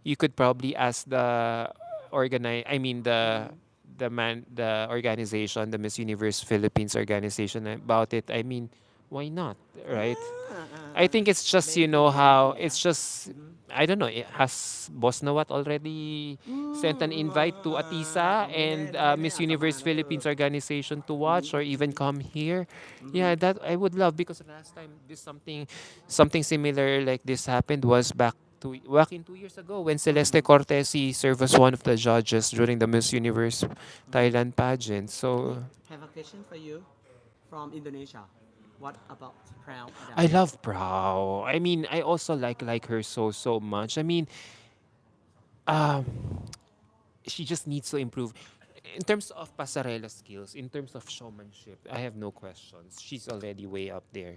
you could probably ask the I mean the organization, the Miss Universe Philippines organization about it. I mean, why not, right? I think it's just, Maybe, how yeah. it's just, I don't know, has Boss Nawat already sent an invite to Atisa ไม่แน่andนะไม่แน่ Miss อาจจะมา Universe นะเธอ Philippines organization to อือหือ watch or อือหื even อ come here? อือหือ Yeah, that I would love, because last time something similar like this happened was back in 2 years ago when อือหื Celeste Cortesi served as one of the judges during the Miss Universe อ Thailand pageant. นี่ So have a question for you from Indonesia. What about Proud Adam? I love Brow. I mean, I also like her so much. I mean, um, she just needs to improve. In terms of pasarela skills, in terms of showmanship, I have no questions. She's already way up there.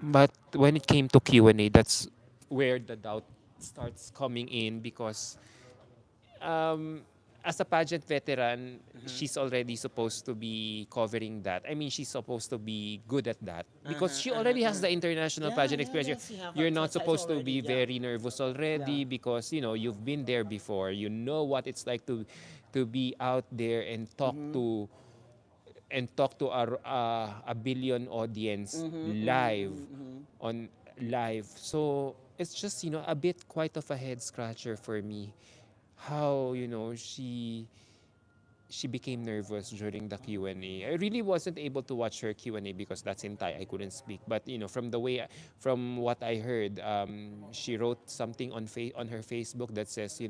But when it came to Q&A, that's where the doubt starts coming in, because um, as a pageant veteran, she's already supposed to be covering that. I mean, she's supposed to be good at that because she already has the international Yeah, pageant yeah, experience. yes, you have a You're not title supposed to already. be Yeah, very nervous already yeah. because you've been there before. You know what it's like to be out there and talk to a billion audience on live. So it's just, a bit quite of a head scratcher for me, how she became nervous during the Q&A. I really wasn't able to watch her Q&A because that's in Thai. I couldn't speak. But from what I heard, she wrote something on her Facebook that says,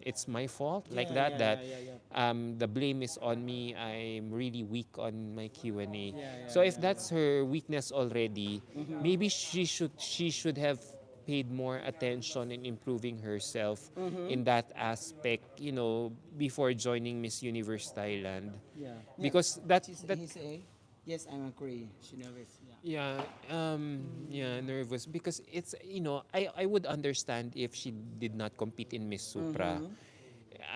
it's my fault, like Yeah, that. yeah, That yeah, yeah, yeah. the blame is on me. I'm really weak on my Q&A. Yeah, So yeah, if yeah, that's her weakness already, maybe she should have paid more attention in improving herself in that aspect, before joining Miss Universe Thailand. yeah. Yeah. Because She say, that he say, yes, I'm agree. She nervous. Yeah. yeah, yeah, nervous because it's, I would understand if she did not compete in Miss Supra.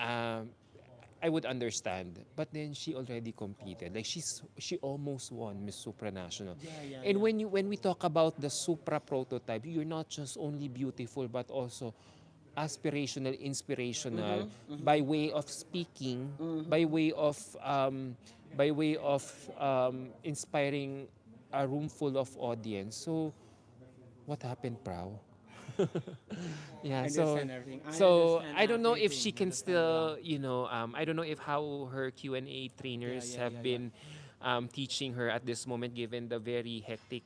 Um, I would understand, but then she already competed. Like she almost won Miss Supranational. Yeah, yeah, And yeah. when we talk about the Supra prototype, you're not just only beautiful but also aspirational, inspirational by way of speaking, by way of inspiring a room full of audience. So what happened, Prow? I Yeah, so understand everything. I so understand I don't know if everything. she I can understand a lot. still, I don't know if how her Q&A Yeah, trainers yeah, have yeah, yeah. been teaching her at this moment, given the very hectic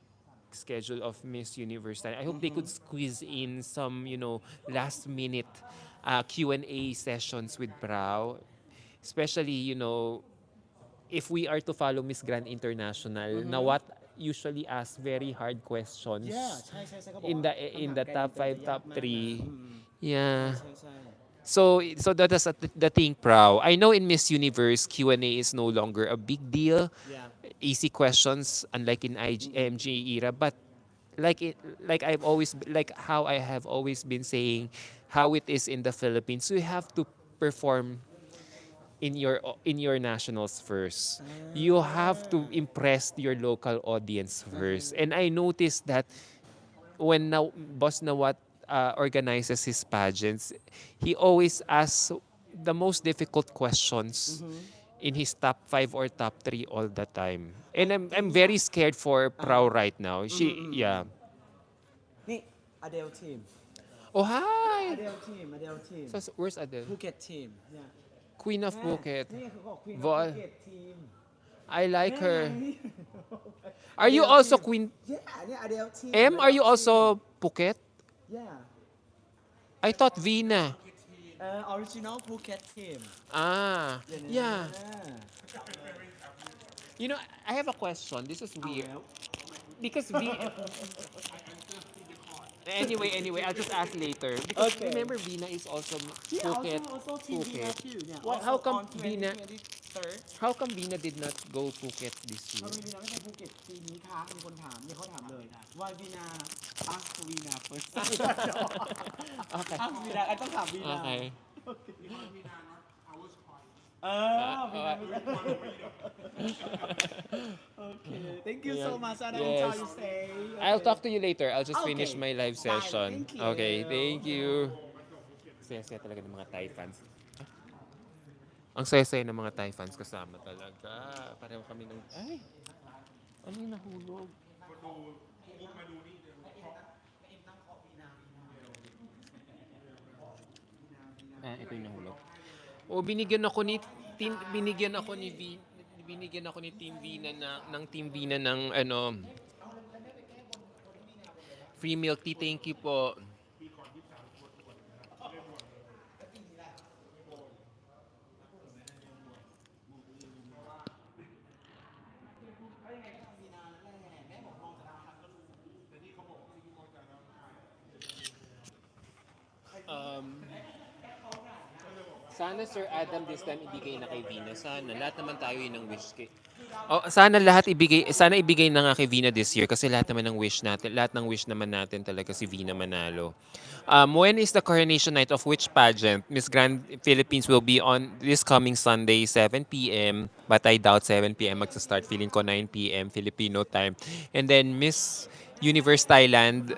schedule of Miss Universe. I hope they could squeeze in some, last minute Q&A sessions with Brow, especially, if we are to follow Miss Grand International, na what usually ask very hard Yeah ใช questions ่ใช่ใช่เขาบอก in ว่า the คำถาม in the แกรนด์อิ top นเตอร์จะ 5 ยาก top มากนะ 3. ใช่ Yeah. ใช่ใช่ So that is the thing, Prow. I know in Miss Universe, Q&A is no longer a big deal. yeah Easy questions, unlike in MG era, but like it, like how I have always been saying, how it is in the Philippines, you have to perform in your nationals first. You have to impress your local audience first. And I noticed that when now Boss Nawat organizes his pageants, he always asks the most difficult questions in his top 5 or top 3 all the time. I And I'm think yeah very scared for อ่าฮะ Prao right now. Yeah. นี่ Adele team Oh, hi. Adele team Adele team So, where's Adele? Phuket team yeah Queen of แม่ Phuket. นี่เขาบอก Queen of Vol. Phuket team I like แม่ไง her. Are you Adele also team Queen yeah เนี่ย Adele team M? Are Adele you team also Phuket? yeah I thought Vina. Original Phuket team. Ah, yeah. เนี่ย You know, I have a question. This is เอา weird แล้ว because anyway, I'll just ask later because Okay. remember Vina is also She Phuket. also Team Vina Phuket. too เนี่ย What? also How come on Vina? 2023 How come Vina did not go Phuket this ทำ year? ไมวีนาไม่ไปภูเก็ตปีนี้คะมีคนถามเนี่ยเขาถามเลย Why Vina ask Vina first Okay. ask Vina ไอ้ต้องถาม Vina Okay. เออ Vina ไม่ได้ Okay thank you so much and Yes. enjoy your stay I'll Okay. talk to you later. I'll just finish Okay. my live Bye. session. Thank you. Okay, thank you. Saya talaga ng mga Thai fans. Ang saya-saya ng mga Thai fans kasama talaga. Pareho kami ng... Ay! Ano yung nahulog? Ah, ito yung nahulog. O binigyan ako ni Team Vina ng Team Vina ng free milk tea. Thank you po. Um, Sana Sir Adam this time ibigay na kay Vina. Sana lahat naman tayo yun ng wish kay. Oh, sana ibigay na nga kay Vina this year kasi lahat naman ng wish natin, lahat ng wish naman natin talaga si Vina manalo. When is the coronation night of which pageant? Miss Grand Philippines will be on this coming Sunday, 7 p.m. But I doubt 7 p.m. Magsa-start. Feeling ko 9 p.m. Filipino time. And then Miss Universe Thailand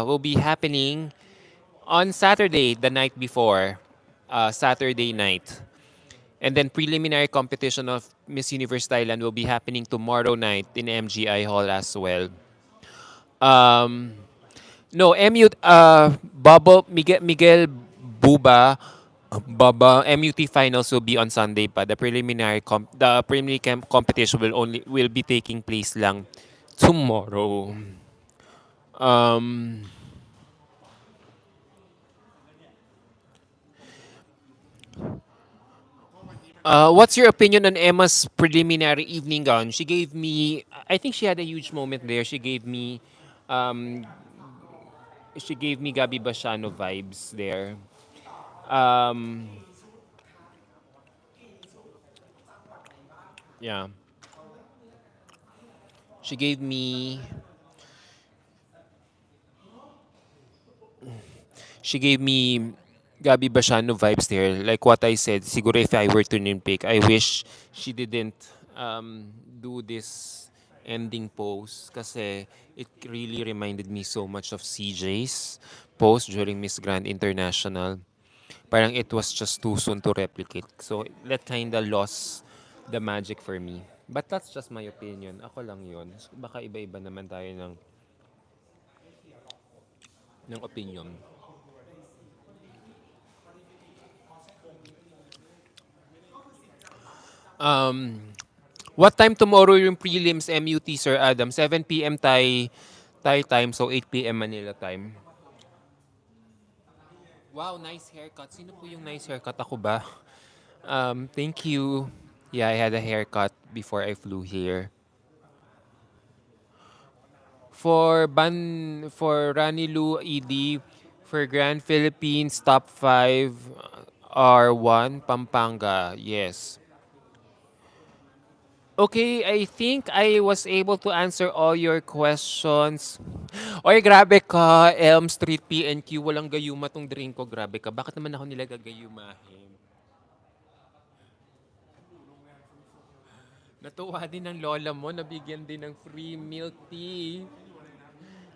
will be happening on Saturday, the night before. Saturday night. And then preliminary competition of Miss Universe Thailand will be happening tomorrow night in MGI Hall as well. Um, no, Miguel Buba, MUT finals will be on Sunday pa. The preliminary competition will be taking place lang tomorrow. Um, what's your opinion on Emma's preliminary evening gown? I think she had a huge moment there. Um, she gave me Gabi Bashano vibes there. Um, yeah, she gave me she gave me Gabi Bashano vibes there. Like what I said, siguro if I were to nitpick, I wish she didn't do this ending pose kasi it really reminded me so much of CJ's pose during Miss Grand International. Parang it was just too soon to replicate. So that kinda lost the magic for me. But that's just my opinion. Ako lang yun. Baka iba-iba naman tayo ng opinion. Um, what time tomorrow yung prelims MUT, Sir Adam? 7 p.m. Thai time, so 8 p.m. Manila time. Wow, nice haircut. Sino po yung nice haircut? Ako ba? Thank you. Yeah, I had a haircut before I flew here. For Ranilu ED, for Grand Philippines top 5 are 1 Pampanga. Yes. Okay, I think I was able to answer all your questions. Oy, grabe ka, Elm Street PNQ, walang gayuma tong drink ko. Grabe ka. Bakit naman ako nila gagayumahin? Natuwa din ng lola mo, nabigyan din ng free milk tea.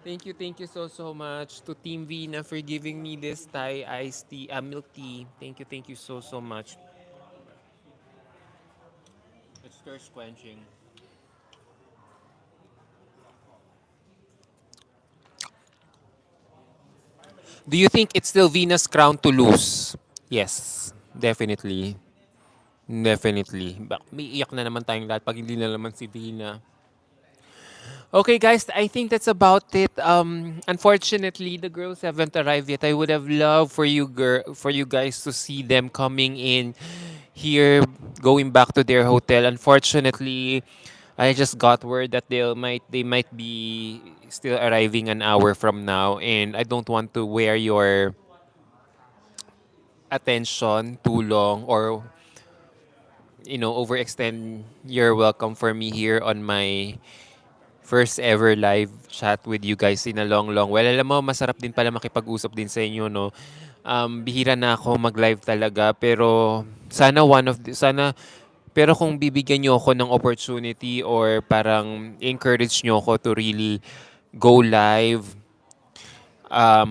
Thank you so much to Team Vina for giving me this Thai iced tea, milk tea. Thank you so much. It's thirst quenching. Do you think it's still Vina's crown to lose? Yes, definitely. Definitely. May iyak na naman tayong lahat pag hindi na naman si Vina. Okay, guys, I think that's about it. Unfortunately, the girls haven't arrived yet. I would have loved for you guys to see them coming in here, going back to their hotel. Unfortunately, I just got word that they might be still arriving an hour from now, and I don't want to wear your attention too long, or overextend your welcome for me here on my first ever live chat with you guys in a long, long. Well, alam mo, masarap din pala makipag-usap din sa inyo, no? Bihira na ako mag-live talaga, pero pero kung bibigyan nyo ako ng opportunity or parang encourage nyo ako to really go live,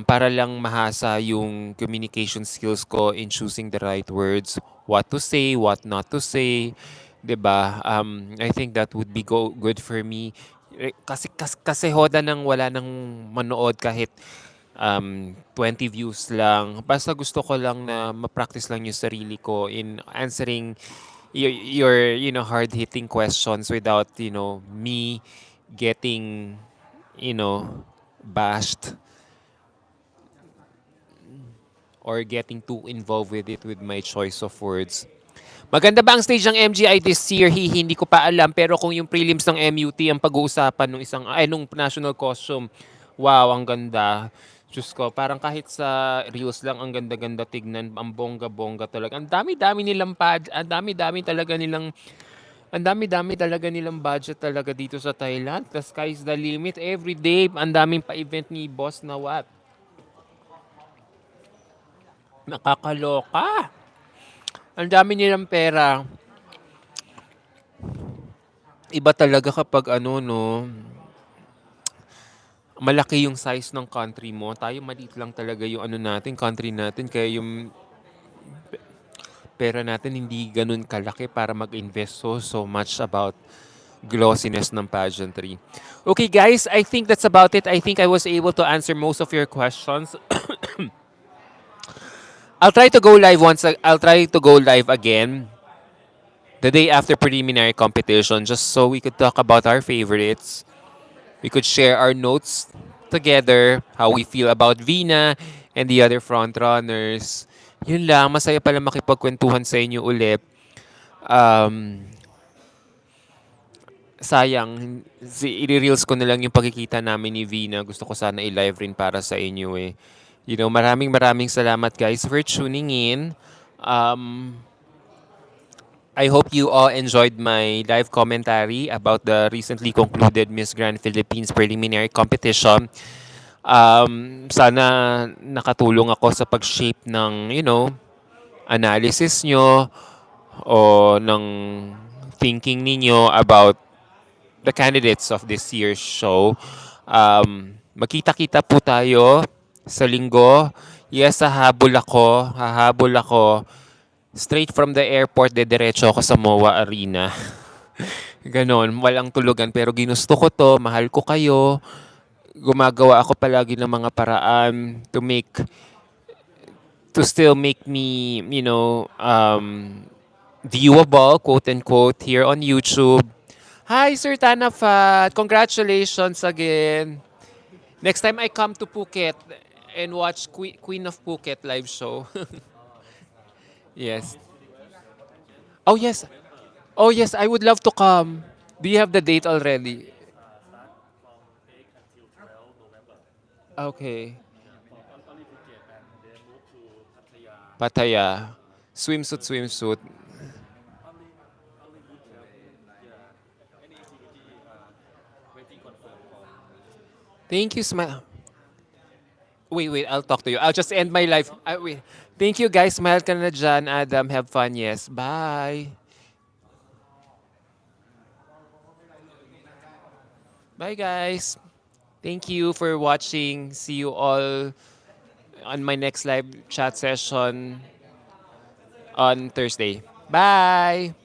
para lang mahasa yung communication skills ko in choosing the right words, what to say, what not to say, 'di ba? I think that would be good for me. Kasi hoda nang wala nang manood kahit 20 views lang. Basta gusto ko lang na ma-practice lang yung sarili ko in answering your hard-hitting questions without, me getting, bashed or getting too involved with it with my choice of words. Maganda ba ang stage ng MGI this year? Hindi ko pa alam. Pero kung yung prelims ng MUT ang pag-uusapan nung national costume, wow, ang ganda. Diyos ko, parang kahit sa reels lang, ang ganda-ganda tignan, ang bongga-bongga talaga. Ang dami-dami talaga nilang budget talaga dito sa Thailand. The sky's the limit. Every day, ang daming pa-event ni Boss na what? Nakakaloka. Ang dami nilang pera. Iba talaga kapag malaki yung size ng country mo. Tayo maliit lang talaga yung natin, country natin. Kaya yung pera natin hindi ganun kalaki para mag-invest so much about glossiness ng pageantry. Okay guys, I think that's about it. I think I was able to answer most of your questions. I'll try to go live again the day after preliminary competition just so we could talk about our favorites. We could share our notes together, how we feel about Vina and the other front runners. Yun lang, masaya pala makipagkwentuhan sa inyo ulit. Um, sayang, i-reels ko na lang yung pagkikita namin ni Vina. Gusto ko sana i-live rin para sa inyo eh. Maraming maraming salamat guys for tuning in. Um, I hope you all enjoyed my live commentary about the recently concluded Miss Grand Philippines preliminary competition. Sana nakatulong ako sa pag-shape ng, analysis nyo o ng thinking ninyo about the candidates of this year's show. Magkita-kita po tayo sa linggo. Yes, hahabol ako. Straight from the airport, dediretso ako sa MOA Arena. Ganon, walang tulugan pero ginusto ko to, mahal ko kayo. Gumagawa ako palagi ng mga paraan to still make me, viewable, quote unquote, here on YouTube. Hi, Sir Tanafat. Congratulations again. Next time I come to Phuket and watch Queen of Phuket live show. Yes. Oh, yes. Oh, yes. I would love to come. Do you have the date already? Okay. Pattaya. Swimsuit, swimsuit. Thank you, Smile. Wait. I'll talk to you. I'll just end my life. Wait. Thank you, guys. Smile ka na dyan, Adam. Have fun. Yes. Bye. Bye, guys. Thank you for watching. See you all on my next live chat session on Thursday. Bye.